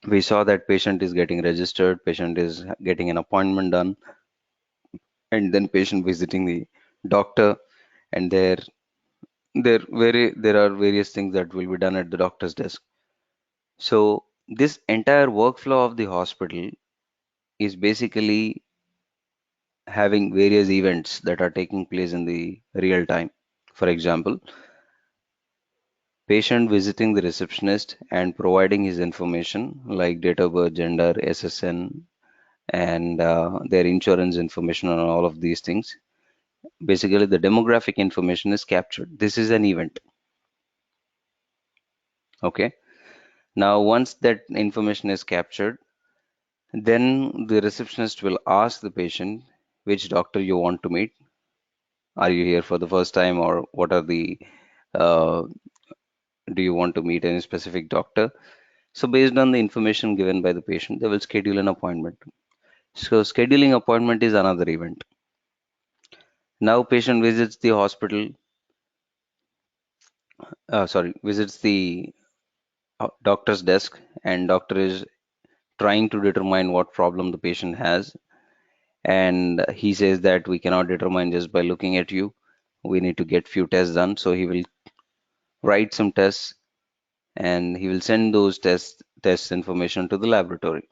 we saw that patient is getting registered, patient is getting an appointment done, and then patient visiting the doctor, and there are various things that will be done at the doctor's desk. So this entire workflow of the hospital is basically having various events that are taking place in the real time. For example, patient visiting the receptionist and providing his information like date of birth, gender, SSN, and their insurance information and all of these things. Basically, the demographic information is captured. This is an event. Okay. Now, once that information is captured, then the receptionist will ask the patient which doctor you want to meet. Are you here for the first time, or what are the uh, do you want to meet any specific doctor? So based on the information given by the patient, they will schedule an appointment. So scheduling appointment is another event. Now patient visits the hospital, visits the doctor's desk, and doctor is trying to determine what problem the patient has. And he says that we cannot determine just by looking at you. We need to get few tests done. So he will write some tests, and he will send those test information to the laboratory.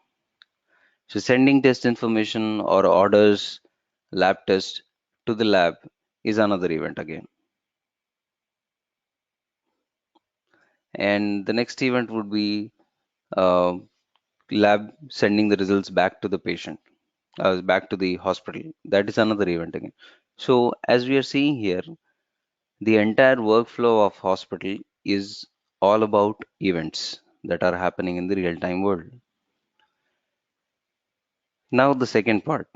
So sending test information or orders lab test to the lab is another event again. And the next event would be uh, lab sending the results back to the patient, back to the hospital. That is another event again. So as we are seeing here, the entire workflow of hospital is all about events that are happening in the real-time world. Now the second part.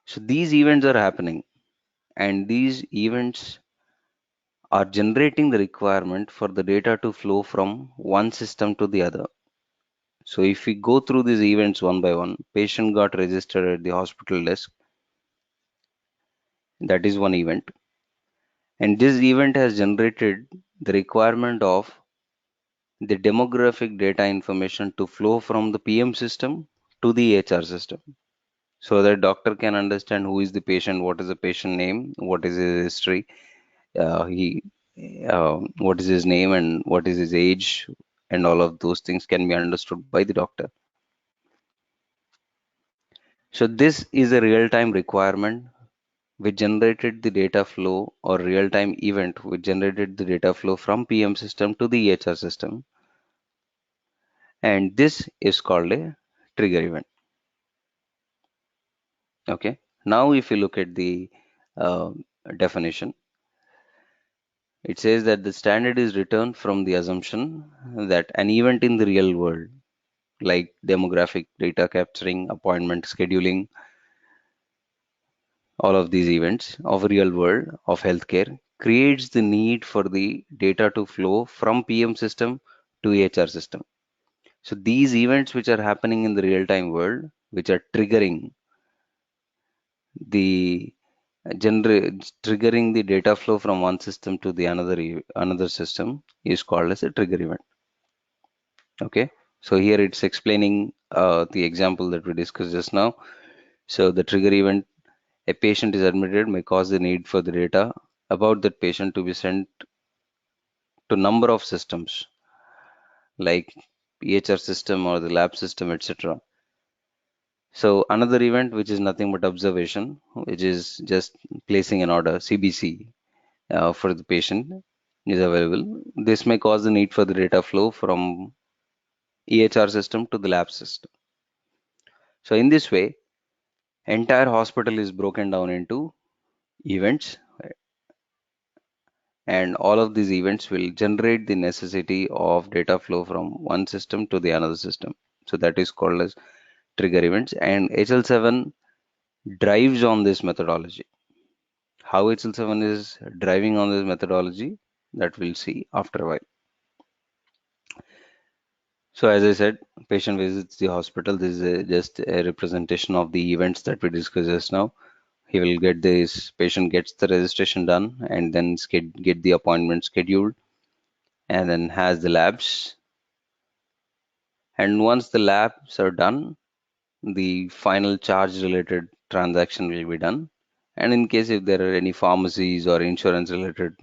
So these events are happening, and these events are generating the requirement for the data to flow from one system to the other. So if we go through these events one by one, patient got registered at the hospital desk. That is one event. And this event has generated the requirement of the demographic data information to flow from the PM system to the HR system. So that doctor can understand who is the patient, what is the patient name, what is his history, he what is his name and what is his age, and all of those things can be understood by the doctor. So this is a real-time requirement which generated the data flow, or real-time event which generated the data flow from PM system to the HR system, and this is called a trigger event. Okay. Now if you look at the uh, definition, it says that the standard is returned from the assumption that an event in the real world, like demographic data capturing, appointment scheduling, all of these events of real world of healthcare, creates the need for the data to flow from PM system to HR system. So these events which are happening in the real time world, which are the triggering the data flow from one system to the another system, is called as a trigger event. Okay, so here it's explaining the example that we discussed just now. So the trigger event: a patient is admitted may cause the need for the data about that patient to be sent to number of systems like EHR system or the lab system, etc. So another event, which is nothing but observation, which is just placing an order, CBC, for the patient is available. This may cause the need for the data flow from EHR system to the lab system. So in this way, entire hospital is broken down into events, and all of these events will generate the necessity of data flow from one system to the another system. So that is called as trigger events, and HL7 drives on this methodology. How HL7 is driving on this methodology, that we'll see after a while. So as I said, patient visits the hospital. This is just a representation of the events that we discussed just now. He will get this patient gets the registration done, and then get the appointment scheduled, and then has the labs. And once the labs are done, the final charge related transaction will be done. And in case if there are any pharmacies or insurance related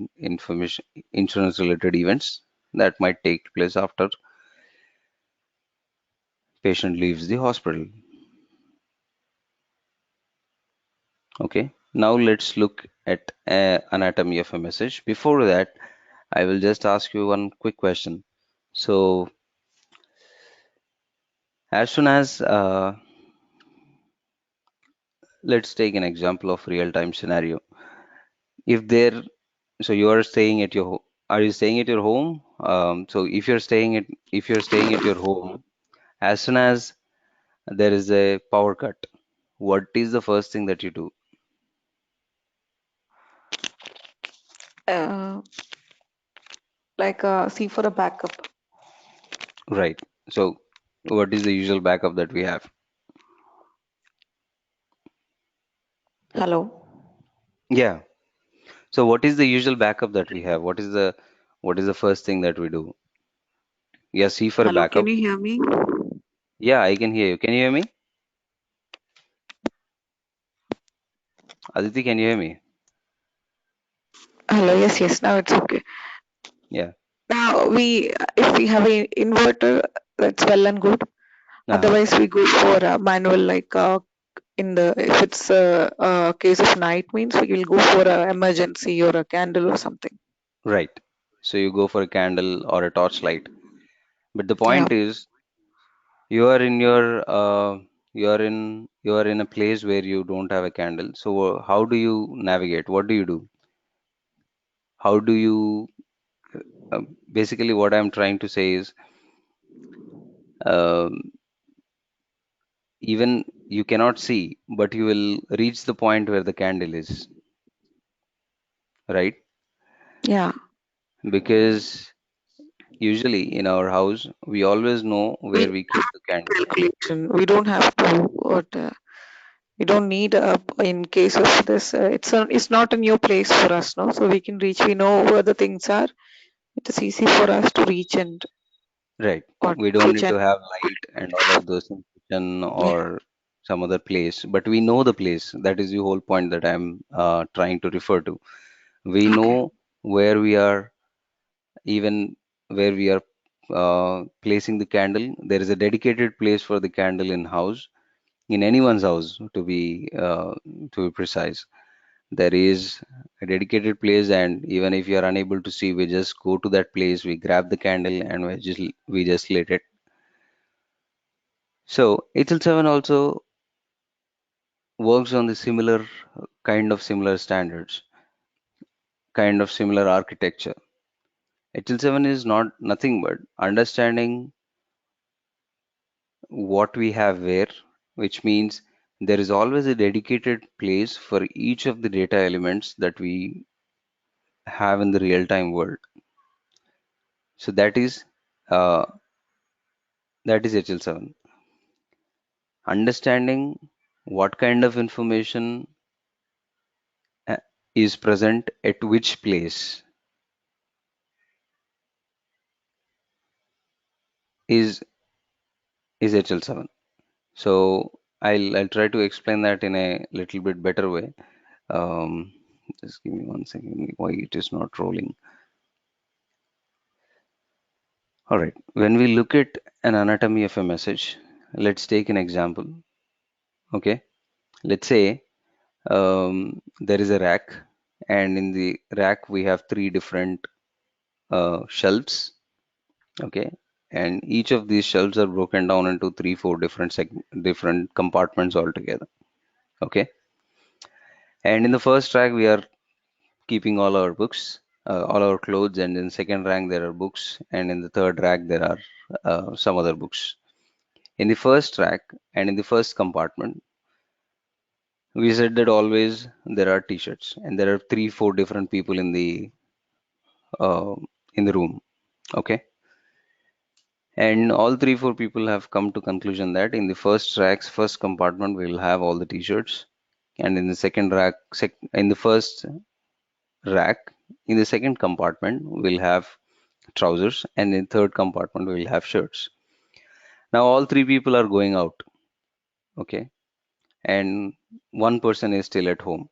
events that might take place after patient leaves the hospital. Okay, now let's look at anatomy of a message. Before that, I will just ask you one quick question. So, as soon as let's take an example of real-time scenario. If there, so you are staying at your, are you staying at your home? So if you're staying at your home, as soon as there is a power cut, what is the first thing that you do?
uh, see for a backup.
Right. So, what is the usual backup that we have?
Hello.
Yeah. So what is the usual backup that we have? What is the first thing that we do? Yeah, see for a
Hello, can
backup.
you hear me?
Yeah, I can hear you. Can you hear me? Aditi, can you hear me?
Hello, yes, yes, now it's okay.
Yeah.
Now if we have an inverter, that's well and good.
Uh-huh.
Otherwise, we go for a manual, if it's a case of night means we will go for a emergency or a candle or something.
Right. So you go for a candle or a torchlight. But the
Yeah.
point is, you are in your you are in a place where you don't have a candle. So how do you navigate? What do you do? How do you basically what I'm trying to say is, um, even you cannot see, but you will reach the point where the candle is, right?
Yeah.
because usually in our house we always know
We
where we keep the candle.
calculation. We don't have to what we don't need in case of this. It's not a new place for us, no. So we can reach. We know where the things are. It is easy for us to reach and
Right.
or
We don't
reach
need
and
to have light and all of those in kitchen
yeah.
or some other place, but we know the place. That is the whole point that I'm trying to refer to. We
Okay.
know where we are, even where we are placing the candle. There is a dedicated place for the candle in house, in anyone's house to be precise. There is a dedicated place, and even if you are unable to see, we just go to that place, we grab the candle, and we just lit it. So HL7 also works on the similar standards, kind of similar architecture. HL7 is not nothing but understanding what we have where, which means there is always a dedicated place for each of the data elements that we have in the real-time world. So uh, that is HL7. Understanding what kind of information uh, is present at which place is is HL7. So I'll try to explain that in a little bit better way. Um, just give me one second. Why it is not rolling? All right. When we look at an anatomy of a message, let's take an example. Okay. Let's say there is a rack, and in the rack we have three different shelves. Okay. And each of these shelves are broken down into three, four different compartments altogether. Okay. And in the first rack, we are keeping all our books, all our clothes, and in second rack there are books, and in the third rack there are some other books. In the first rack and in the first compartment, we said that always there are t-shirts, and there are three, four different people uh, in the room. Okay, and all three, four people have come to conclusion that in the first compartment we'll have all the t-shirts, and in the in the first rack, in the second compartment we'll have trousers, and in third compartment we'll have shirts. Now all three people are going out, okay, and one person is still at home.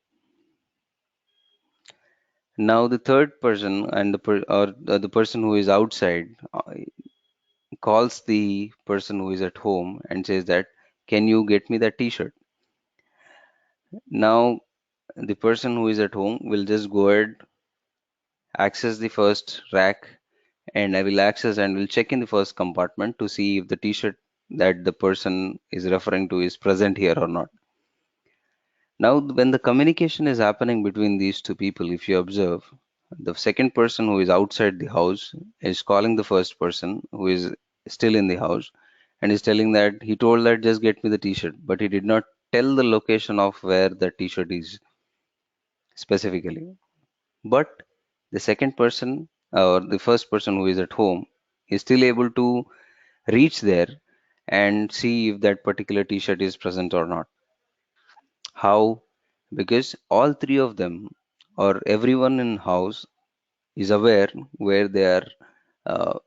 Now the third person and the person who is outside calls the person who is at home and says that, can you get me that t-shirt? Now the person who is at home will just go ahead, access the first rack, and I will access and will check in the first compartment to see if the t-shirt that the person is referring to is present here or not. Now, when the communication is happening between these two people, if you observe, the second person who is outside the house is calling the first person who is still in the house and is telling that he told that just get me the t-shirt, but he did not tell the location of where the t-shirt is specifically. But the second person or the first person who is at home is still able to reach there and see if that particular t-shirt is present or not. How? Because all three of them or everyone in house is aware where they are uh,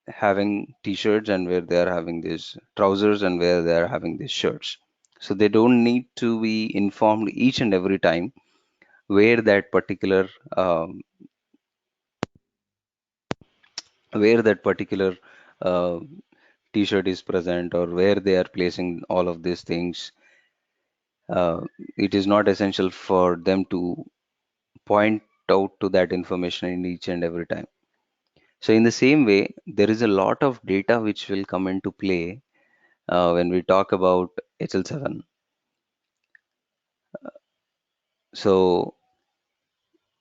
having t-shirts and where they are having these trousers and where they are having these shirts. So they don't need to be informed each and every time where that particular where that particular uh, t-shirt is present or where they are placing all of these things. Uh, it is not essential for them to point out to that information in each and every time. So in the same way, there is a lot of data which will come into play when we talk about HL7. So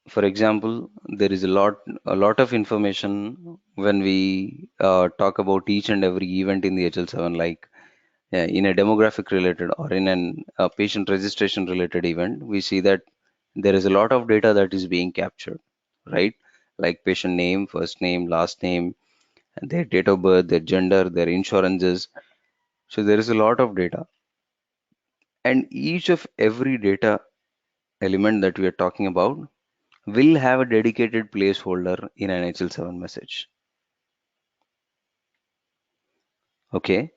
for example, there is a lot of information when we talk about each and every event in the HL7, like in a demographic related or in an patient registration related event, we see that there is a lot of data that is being captured, right? like patient name, first name, last name, their date of birth, their gender, their insurances. So there is a lot of data, and each of every data element that we are talking about will have a dedicated placeholder in an HL7 message. Okay,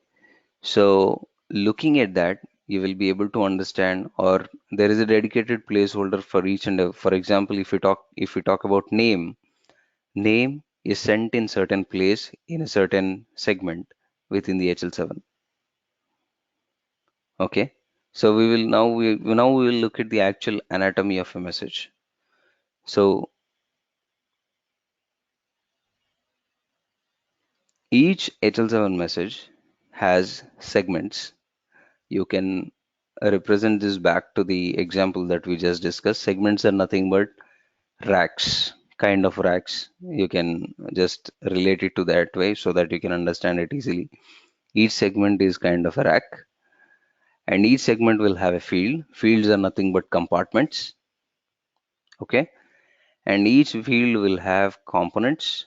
so looking at that, you will be able to understand, or there is a dedicated placeholder for each and for example, if we talk about name, name is sent in certain place in a certain segment within the HL7. Okay, so we will look at the actual anatomy of a message. So each HL7 message has segments. You can represent this back to the example that we just discussed. Segments are nothing but racks, kind of racks. You can just relate it to that way so that you can understand it easily. Each segment is kind of a rack, and each segment will have a field. Fields are nothing but compartments. Okay, and each field will have components,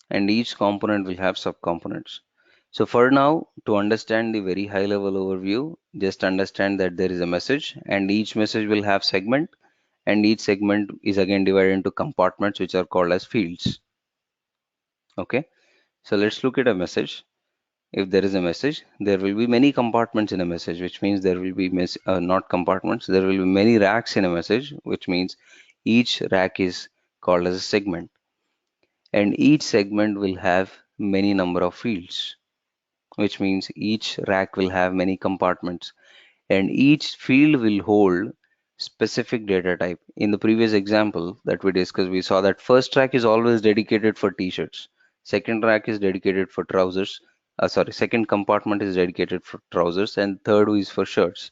and each component will have subcomponents. So for now, to understand the very high level overview, just understand that there is a message, and each message will have segment, and each segment is again divided into compartments which are called as fields. Okay, so let's look at a message. If there is a message, there will be many compartments in a message, which means there will be not compartments, there will be many racks in a message, which means each rack is called as a segment, and each segment will have many number of fields, which means each rack will have many compartments, and each field will hold specific data type. In the previous example that we discussed, we saw that first rack is always dedicated for t-shirts, second rack is dedicated for trousers, second compartment is dedicated for trousers, and third is for shirts.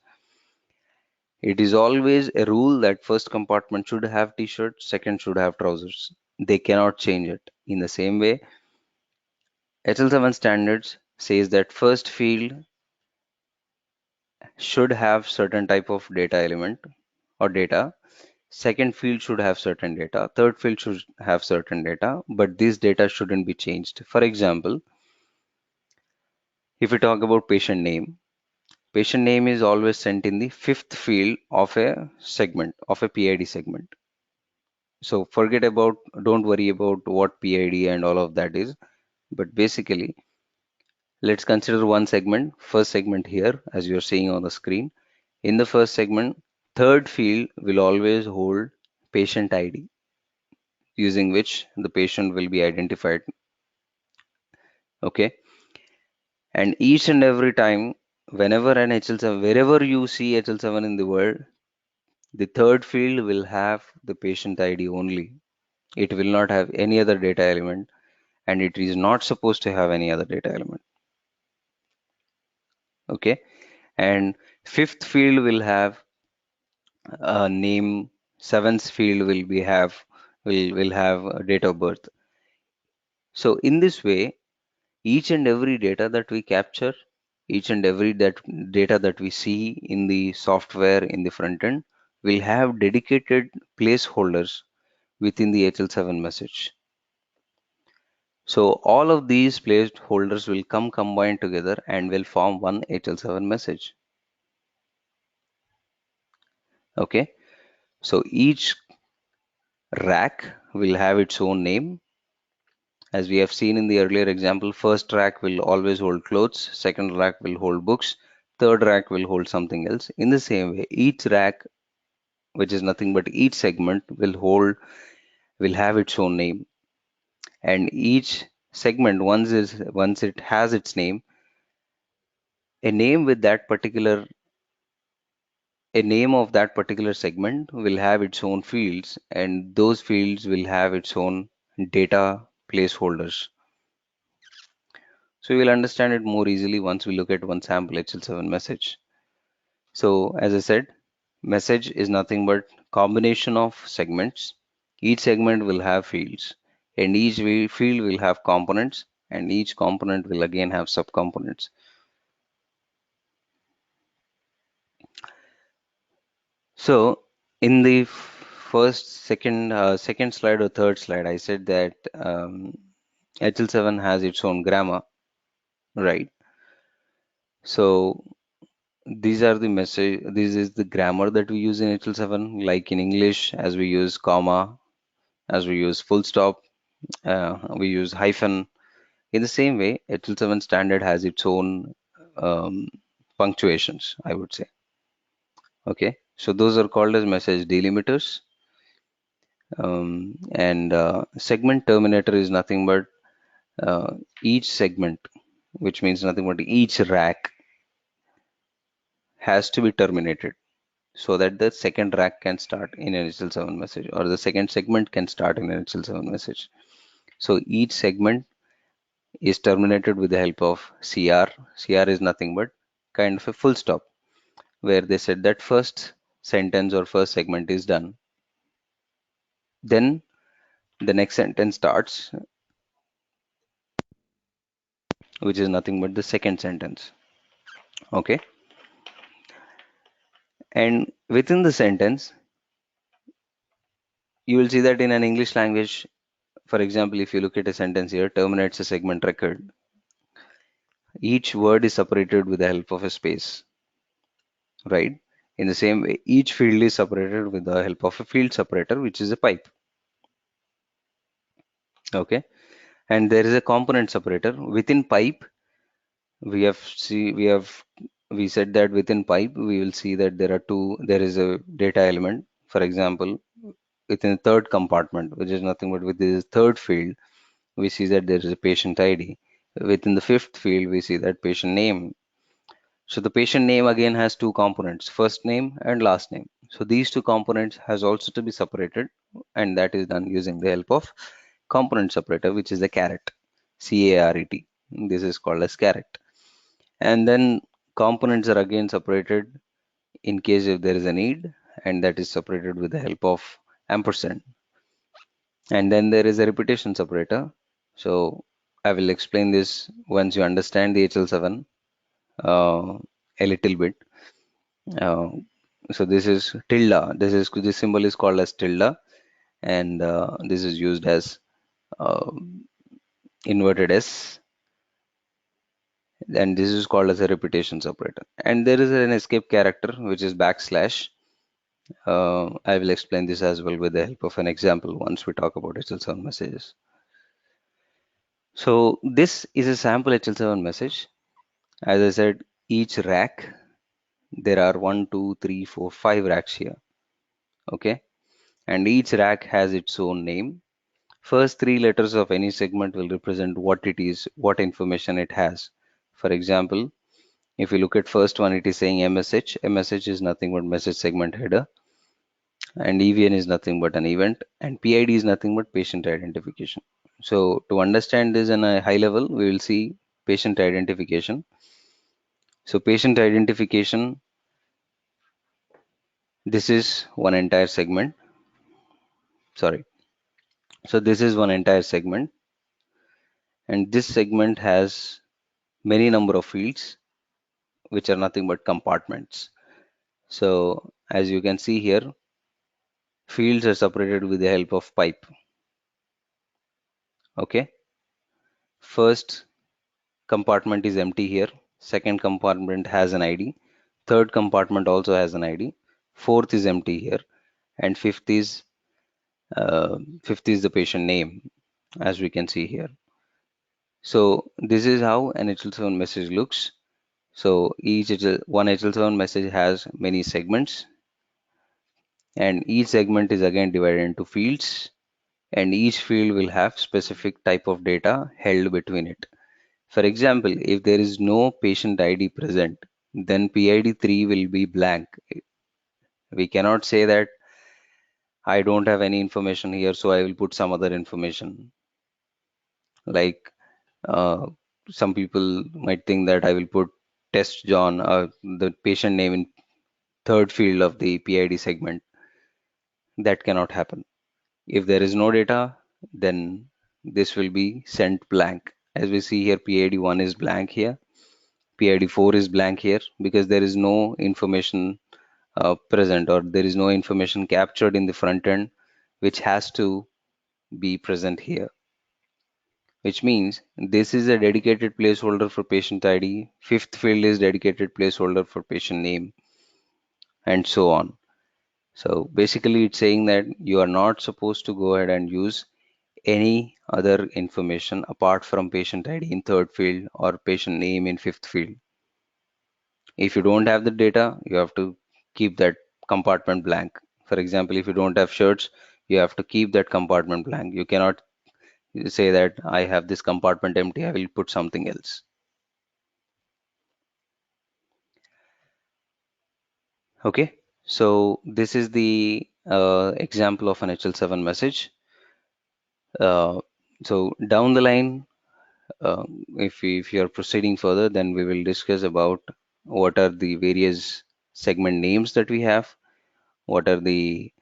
It is always a rule that first compartment should have t-shirt, second should have trousers. They cannot change it. In the same way, HL7 standards says that first field should have certain type of data element or data. Second field should have certain data. Third field should have certain data, but this data shouldn't be changed. For example, if we talk about patient name is always sent in the fifth field of a segment, of a PID segment. So don't worry about what PID and all of that is. But basically, let's consider one segment, first segment here, as you're seeing on the screen. In the first segment, third field will always hold patient ID, using which the patient will be identified. Okay, and each and every time, whenever an HL7, wherever you see HL7 in the world, the third field will have the patient ID only. It will not have any other data element, and it is not supposed to have any other data element. Okay, and fifth field will have a name, seventh field will have a date of birth. So in this way, each and every data that we capture, each and every that data that we see in the software in the front end will have dedicated placeholders within the HL7 message. So all of these placeholders will come combined together and will form one HL7 message. Okay, so each rack will have its own name. As we have seen in the earlier example, first rack will always hold clothes, second rack will hold books, third rack will hold something else. In the same way, each rack, which is nothing but each segment, will have its own name. And each segment, once it has its name, a name with that particular a name of that particular segment will have its own fields, and those fields will have its own data placeholders. So you'll understand it more easily once we look at one sample HL7 message. So as I said, message is nothing but combination of segments. Each segment will have fields, and each field will have components, and each component will again have subcomponents. So in the second slide or third slide, I said that HL7 has its own grammar, right? So these are the message. This is the grammar that we use in HL7, like in English, as we use comma, as we use full stop, we use hyphen. In the same way, HL7 standard has its own um, punctuations, I would say. Okay, so those are called as message delimiters. And segment terminator is nothing but each segment, which means nothing but each rack has to be terminated so that the second rack can start in an HL7 message, or the second segment can start in an HL7 message. So each segment is terminated with the help of CR. CR is nothing but kind of a full stop where they said that first sentence or first segment is done. Then the next sentence starts, which is nothing but the second sentence. Okay. And within the sentence, you will see that in an English language, for example, if you look at a sentence here, terminates a segment record, each word is separated with the help of a space, right? In the same way, each field is separated with the help of a field separator, which is a pipe. Okay. And there is a component separator. Within pipe, we said that within pipe, we will see that there is a data element. For example, within the third compartment, which is nothing but with this third field, we see that there is a patient ID. Within the fifth field, we see that patient name. So the patient name again has two components, first name and last name. So these two components has also to be separated, and that is done using the help of component separator, which is the caret, CARET. This is called as caret. And then components are again separated in case if there is a need, and that is separated with the help of ampersand. And then there is a repetition separator. So I will explain this once you understand the HL7 a little bit. Uh, so this is tilde. This symbol is called as tilde, and this is used as uh, inverted S, and this is called as a repetition separator. And there is an escape character which is backslash. I will explain this as well with the help of an example once we talk about HL7 messages. So this is a sample HL7 message. As I said, each rack, there are 1, 2, 3, 4, 5 racks here. Okay. And each rack has its own name. First three letters of any segment will represent what it is, what information it has. For example, if you look at first one, it is saying MSH. MSH is nothing but message segment header, and EVN is nothing but an event, and PID is nothing but patient identification. So to understand this in a high level, we will see patient identification. So patient identification, this is one entire segment. Sorry. So this is one entire segment, and this segment has many number of fields, which are nothing but compartments. So as you can see here, fields are separated with the help of pipe. Okay. First compartment is empty here. Second compartment has an ID. Third compartment also has an ID. Fourth is empty here, and fifth is the patient name, as we can see here. So this is how an HL7 message looks. So one HL7 message has many segments, and each segment is again divided into fields, and each field will have specific type of data held between it. For example, if there is no patient ID present, then PID3 will be blank. We cannot say that I don't have any information here, so I will put some other information. Like uh, some people might think that I will put test John, the patient name in third field of the PID segment. That cannot happen. If there is no data, then this will be sent blank. As we see here, PID1 is blank here, PID4 is blank here because there is no information present, or there is no information captured in the front end which has to be present here, which means this is a dedicated placeholder for patient ID, fifth field is dedicated placeholder for patient name, and so on. So basically it's saying that you are not supposed to go ahead and use any other information apart from patient ID in third field or patient name in fifth field. If you don't have the data, you have to keep that compartment blank. For example, if you don't have shirts, you have to keep that compartment blank. You cannot say that I have this compartment empty, I will put something else. Okay, so this is the example of an HL7 message. Uh, so down the line, uh, if you are proceeding further, then we will discuss about what are the various segment names that we have, what are the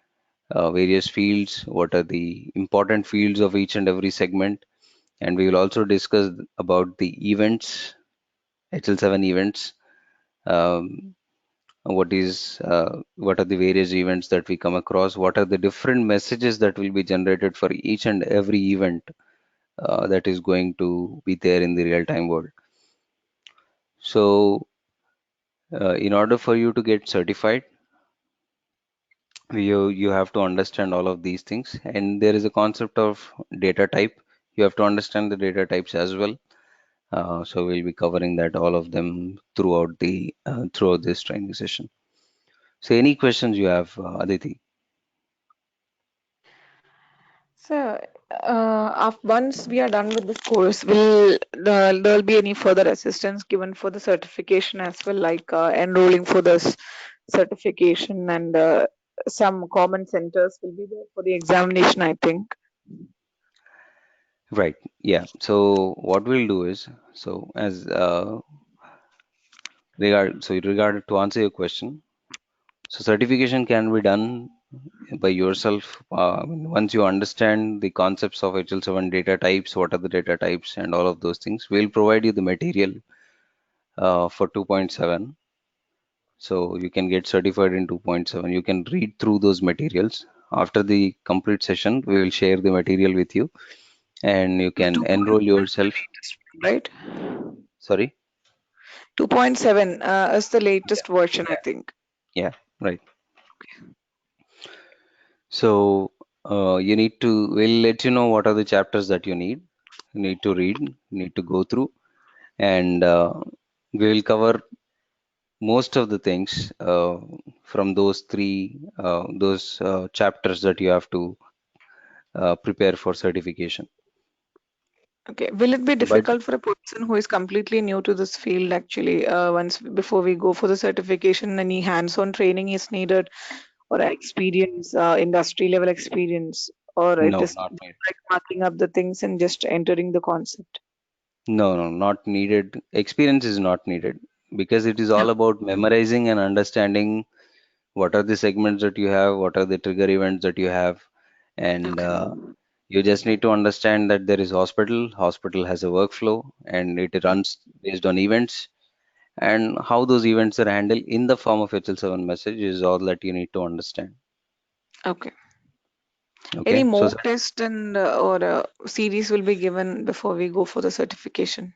various fields, what are the important fields of each and every segment, and we will also discuss about the events, HL7 events. Um, what are the various events that we come across? What are the different messages that will be generated for each and every event that is going to be there in the real-time world? So, in order for you to get certified, you have to understand all of these things, and there is a concept of data type. You have to understand the data types as well. So we'll be covering that all of them throughout this training session. So any questions you have, Aditi?
So, once we are done with this course, will there'll be any further assistance given for the certification as well, like enrolling for this certification and some common centers will be there for the examination, I think.
Right. Yeah. So what we'll do is, so as regard to answer your question, so certification can be done by yourself. Once you understand the concepts of HL7 data types, what are the data types, and all of those things, we'll provide you the material for 2.7. So you can get certified in 2.7. You can read through those materials. After the complete session, we will share the material with you, and you
The
can
2.7
enroll
is the
yourself.
latest one, right?
Sorry?
2.7 is the
Yeah,
latest version, I
yeah,
think.
yeah, right. So we'll let you know what are the chapters that you need to read, you need to go through, and we will cover most of the things from those chapters that you have to prepare for certification.
Okay. Will it be
But
difficult for a person who is completely new to this field actually, once before we go for the certification, any hands-on training is needed or experience, industry level experience, or it
no,
is
not needed.
like marking up the things and just entering the concept?
No, no, not needed. Experience is not needed because it is
Yeah.
all about memorizing and understanding what are the segments that you have, what are the trigger events that you have, and
Okay.
you just need to understand that there is hospital has a workflow, and it runs based on events, and how those events are handled in the form of HL7 message is all that you need to understand.
Okay. Any
Okay, so
mock test and or series will be given before we go for the certification?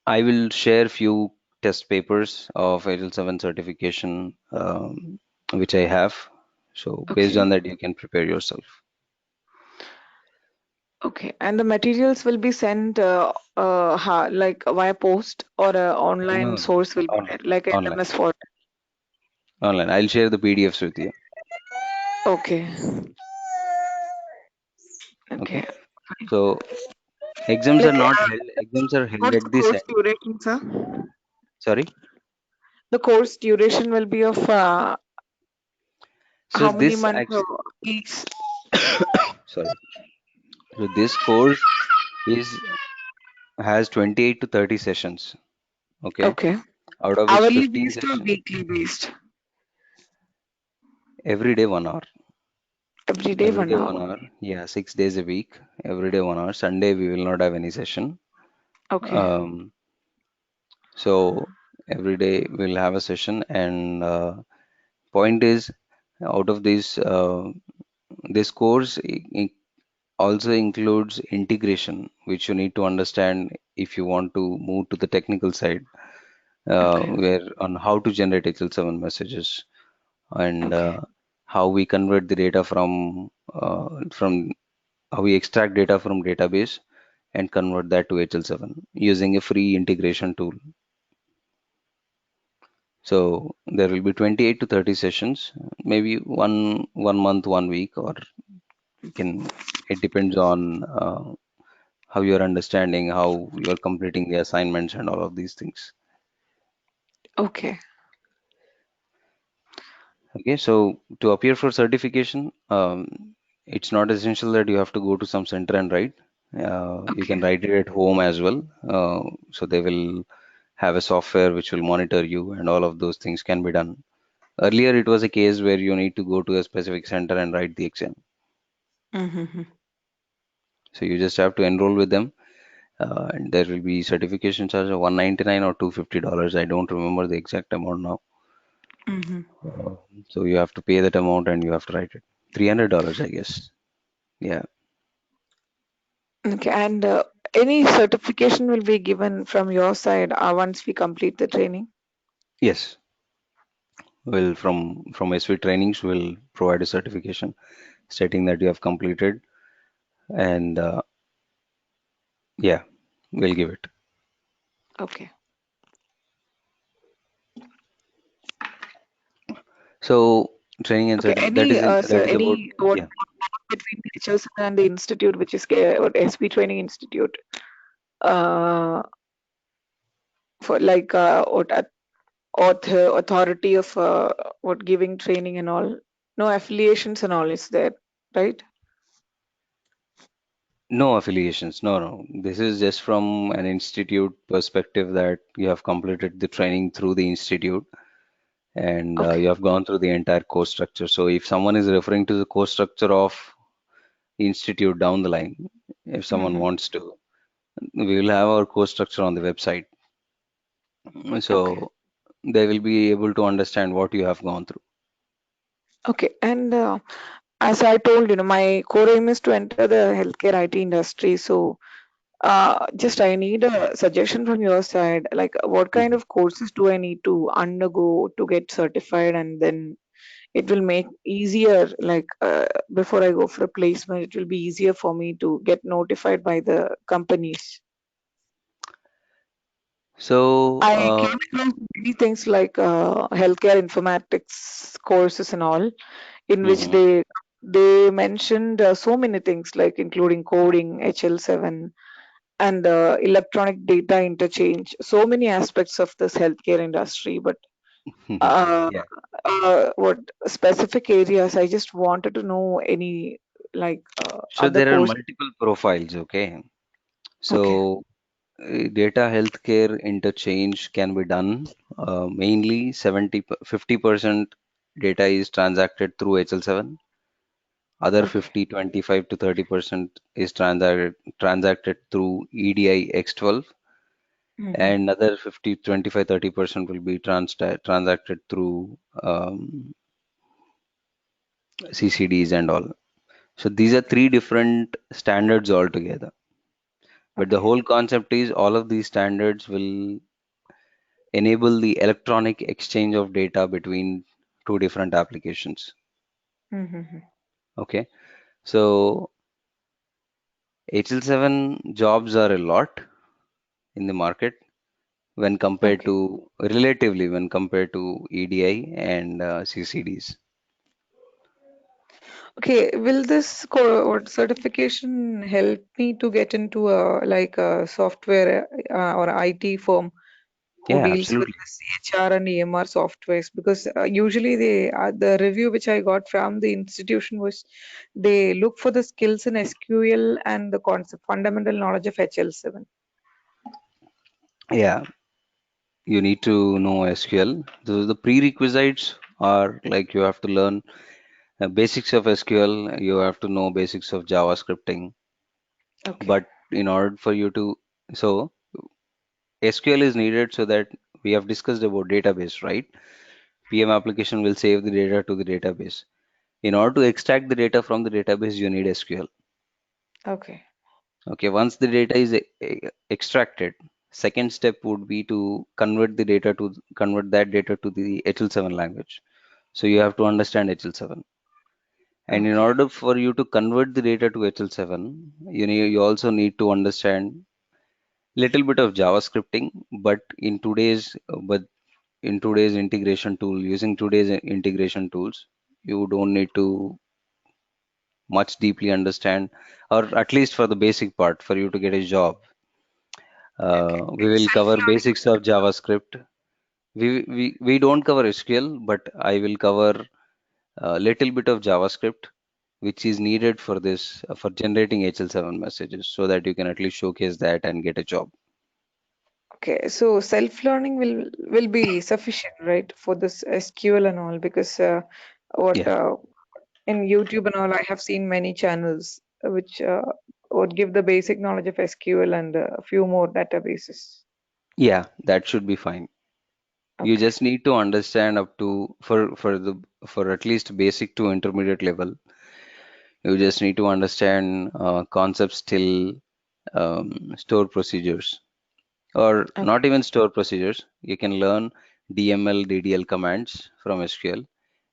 I will share few test papers of HL7 certification, which I have. So based
Okay.
on that, you can prepare yourself.
Okay. And the materials will be sent like via post or
No,
online
no,
source will be there,
online,
like
online,
LMS for.
online. I'll share the PDFs with you.
Okay.
Okay.
Okay.
So exams are
Like,
not held. Exams are held
what's the
at the
course
center.
duration, sir?
Sorry.
The course duration will be of
So
how many
this
months
actually,
each?
sorry. So this course is has 28 to 30 sessions. Okay.
Okay.
Out of which
Hourly
15
based or
sessions
weekly based?
every day 1 hour.
Every day,
Every
one
day one
hour.
hour. Yeah, 6 days a week. Every day 1 hour. Sunday we will not have any session.
Okay.
So every day we'll have a session, and Point is, out of this course also includes integration, which you need to understand if you want to move to the technical side,
Okay.
where on how to generate HL7 messages and
Okay.
how we convert the data from how we extract data from database and convert that to HL7 using a free integration tool. So there will be 28 to 30 sessions, maybe one month, 1 week, or you can. It depends on how you're understanding, how you're completing the assignments, and all of these things.
Okay.
Okay, so to appear for certification, it's not essential that you have to go to some center and write. You
Okay.
can write it at home as well. So they will have a software which will monitor you, and all of those things can be done. Earlier, it was a case where you need to go to a specific center and write the exam.
Mm-hmm.
So you just have to enroll with them, and there will be certification charge of 199 or $250. I don't remember the exact amount now.
Mm-hmm.
Uh, so you have to pay that amount and you have to write it. $300, I guess. Yeah.
Okay. And any certification will be given from your side once we complete the training?
Yes. Well, from SV trainings, we'll provide a certification stating that you have completed, and yeah, we'll give it.
Okay.
So training and
Okay.
certif
Any
that
so
is about,
any what
yeah.
between the HL7 and the institute, which is what SB Training Institute, uh, for like what authority of what giving training and all. No affiliations and all is there, right?
No affiliations. No, no. This is just from an institute perspective that you have completed the training through the institute and
Okay.
you have gone through the entire course structure. So if someone is referring to the course structure of institute down the line, if someone
Mm-hmm.
wants to, we will have our course structure on the website.
Okay.
So they will be able to understand what you have gone through.
Okay. And as I told, my core aim is to enter the healthcare IT industry. So, just I need a suggestion from your side. Like, what kind
Mhm.
of courses do I need to undergo to get certified, and then it will make easier. Like, before I go for a placement, it will be easier for me to get notified by the companies.
So,
I came across many things like healthcare informatics courses and all, in which
mhm.
they mentioned so many things like including coding, HL7, and electronic data interchange. So many aspects of this healthcare industry, but uh,
Yeah.
what specific areas? I just wanted to know any like
So
other
there are
course.
multiple profiles, okay?
Okay,
So data healthcare interchange can be done. Mainly 50% data is transacted through HL7. Other
okay.
50, 25 to 30% is transacted through EDI X12,
Hmm.
and other 50, 25, 30% will be transacted through CCDs and all. So these are
Okay,
three different standards altogether. But the
okay.
whole concept is all of these standards will enable the electronic exchange of data between two different applications.
Hmm.
Okay, so HL7 jobs are a lot in the market when compared
Okay.
to relatively when compared to EDI and CCDs.
Okay, will this what certification help me to get into a like a software or IT firm who
Yeah,
deals with
absolutely.
this HR and EMR softwares? Because usually the review which I got from the institution was they look for the skills in SQL and the concept fundamental knowledge of HL7.
Yeah, you need to know SQL. The prerequisites are like you have to learn basics of SQL, you have to know basics of JavaScripting.
Okay.
But in order for you to, so SQL is needed so that we have discussed about database, right? PM application will save the data to the database. In order to extract the data from the database, you need SQL.
Okay.
Okay, once the data is extracted, second step would be to convert that data to the HL7 language. So you have to understand HL7. And in
Okay.
order for you to convert the data to HL7, you also need to understand little bit of JavaScripting, but in today's integration tool, using today's integration tools, you don't need to much deeply understand, or at least for the basic part, for you to get a job.
Okay.
We will cover
Self-learning.
basics of JavaScript. We don't cover SQL, but I will cover a little bit of JavaScript, which is needed for this, for generating HL7 messages, so that you can at least showcase that and get a job.
Okay, so self-learning will be sufficient, right, for this SQL and all, because what
Yeah,
in YouTube and all, I have seen many channels which would give the basic knowledge of SQL and a few more databases.
yeah, that should be fine. You
Okay,
just need to understand up to for at least basic to intermediate level. You just need to understand concepts till store procedures, or
okay,
not even store procedures. You can learn DML, DDL commands from SQL,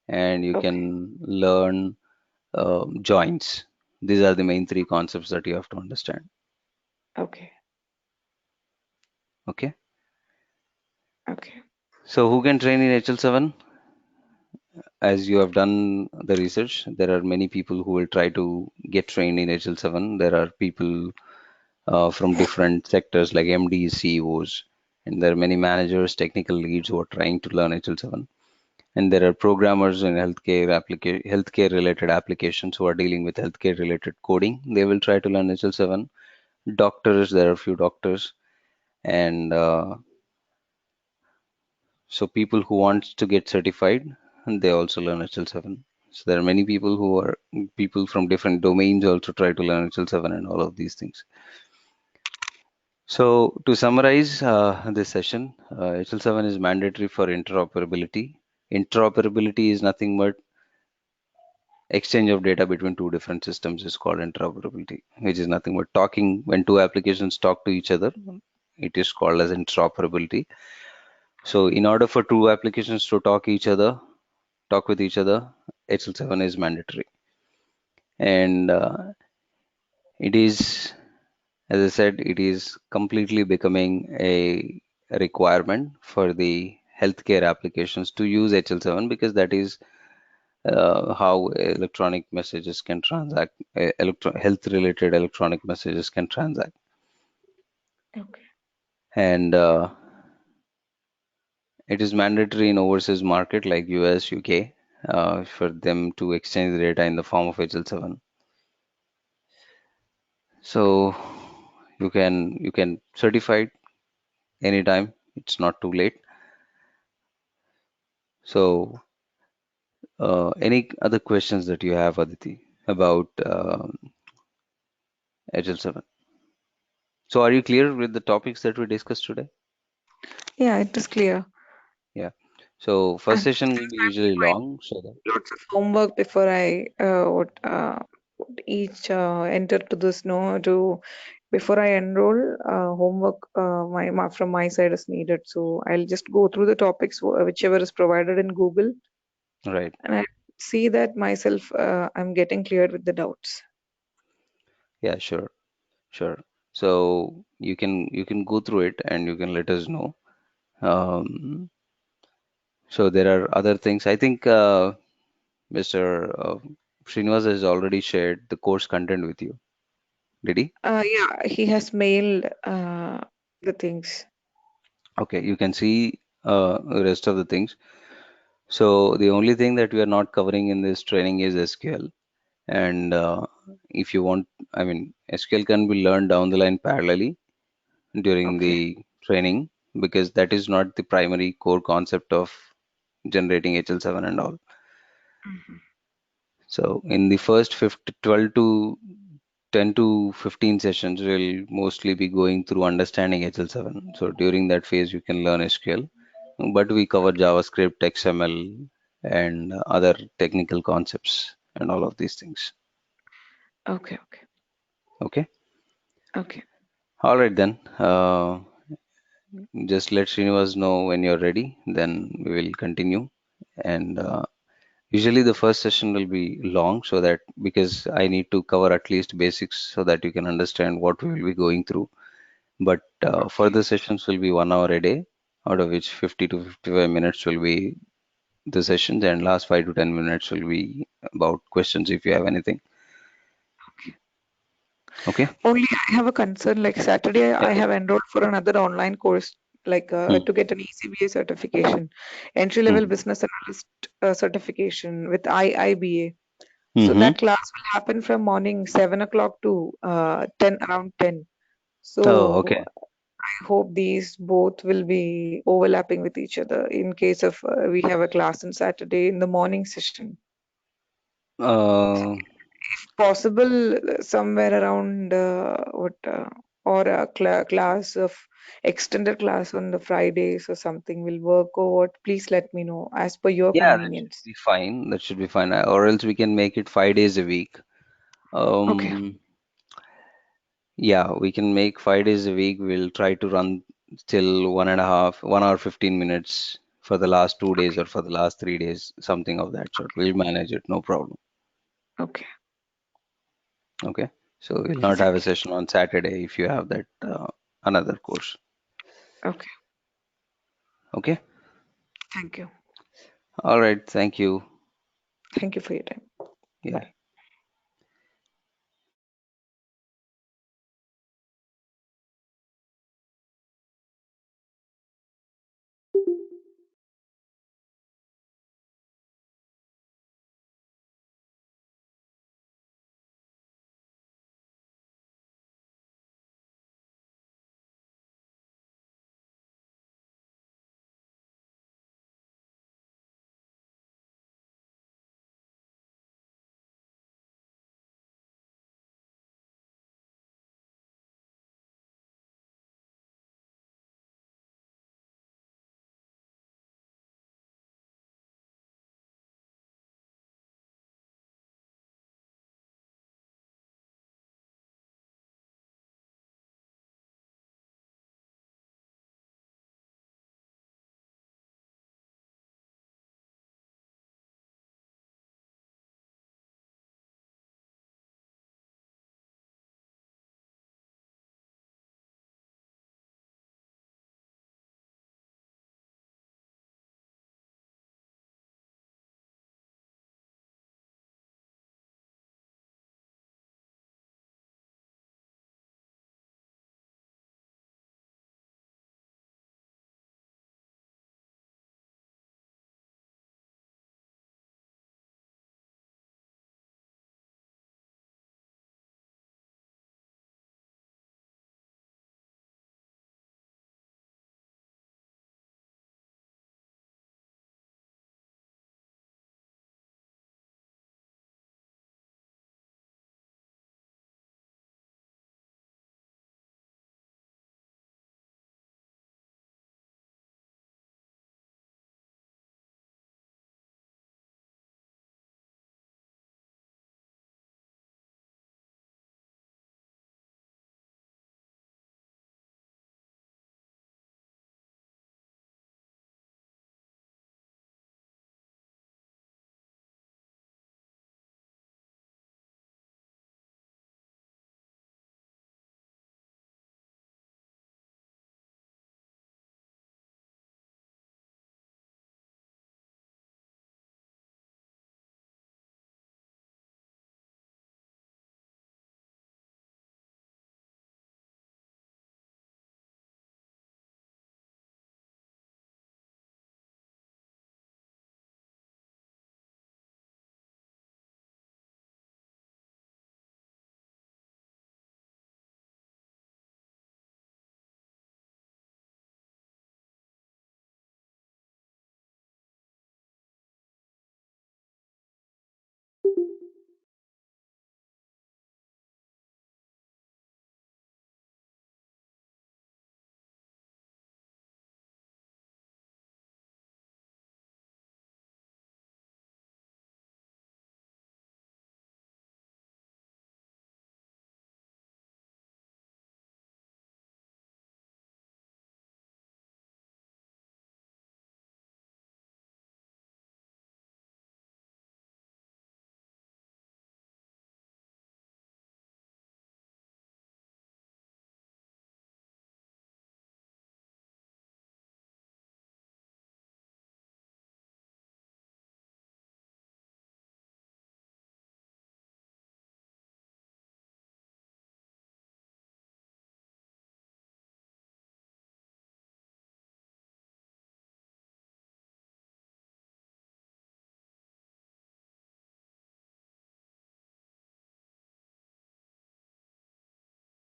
and you
okay,
can learn joins. These are the main three concepts that you have to understand.
okay,
Okay.
okay,
So who can train in HL7? As you have done the research, there are many people who will try to get trained in HL7. There are people from different sectors like MDs, CEOs, and there are many managers, technical leads who are trying to learn HL7. And there are programmers in healthcare related applications who are dealing with healthcare related coding. They will try to learn HL7. Doctors, there are a few doctors, and so people who want to get certified, and they also learn HL7. So there are many people who are people from different domains also try to learn HL7 and all of these things. So to summarize this session, HL7 is mandatory for interoperability. Interoperability is nothing but exchange of data between two different systems is called interoperability, which is nothing but talking when two applications talk to each other. It is called as interoperability. So in order for two applications to talk with each other, HL7 is mandatory. And it is, as I said, it is completely becoming a requirement for the healthcare applications to use HL7, because that is how electronic messages can transact, health related electronic messages can transact.
okay.
And it is mandatory in overseas market like US, UK, for them to exchange the data in the form of HL7. So you can certify it anytime. It's not too late. So any other questions that you have, Aditi, about HL7? So are you clear with the topics that we discussed today?
Yeah, it is clear.
Yeah. So first
And
session will be usually long, so that
lots of homework before I would each enter to this no to before I enroll. Homework from my side is needed, so I'll just go through the topics whichever is provided in Google,
right.
and I see that myself I'm getting cleared with the doubts.
Yeah, sure, sure. So you can go through it and you can let us know. Um, so there are other things. I think Mr. Srinivas has already shared the course content with you. Did he?
Yeah, he has mailed the things.
Okay, you can see the rest of the things. So the only thing that we are not covering in this training is SQL. And if you want, I mean, SQL can be learned down the line parallelly during
Okay.
the training, because that is not the primary core concept of generating HL7 and all.
Mhm.
So in the first 12 to 10 to 15 sessions, we'll mostly be going through understanding HL7. So during that phase, you can learn SQL. but we cover JavaScript, XML, and other technical concepts and all of these things.
Okay, okay,
Okay.
okay.
All right then. Just let Srinivas know when you're ready. Then we will continue. And usually the first session will be long, so that because I need to cover at least basics so that you can understand what we will be going through. But further sessions will be 1 hour a day, out of which 50 to 55 minutes will be the sessions, and last 5 to 10 minutes will be about questions if you have anything. Okay?
Only I have a concern, like Saturday
Yeah.
I have enrolled for another online course, like
Hmm.
to get an ECBA certification, entry level
Hmm.
business analyst certification with IIBA. So
Hmm.
that class will happen from morning 7 o'clock to 10, around 10.
Oh,
So
okay.
I hope these both will be overlapping with each other in case of we have a class on Saturday in the morning session.
Uh,
Possible somewhere around what or a class of extended class on the Fridays or something will work, or what, please let me know as per your
yeah, that should
convenience.
be fine. That should be fine. Or else we can make it 5 days a week.
Okay,
Um, yeah, we can make 5 days a week. We'll try to run till 1 hour 15 minutes for the last 2 days or for the last 3 days, something of that sort. We'll manage it, no problem.
okay,
Okay. So we'll
okay,
not have
thank
a
you,
session on Saturday if you have that another course.
okay,
Okay.
thank you,
All right. Thank you.
thank you for your time.
Yeah.
Bye.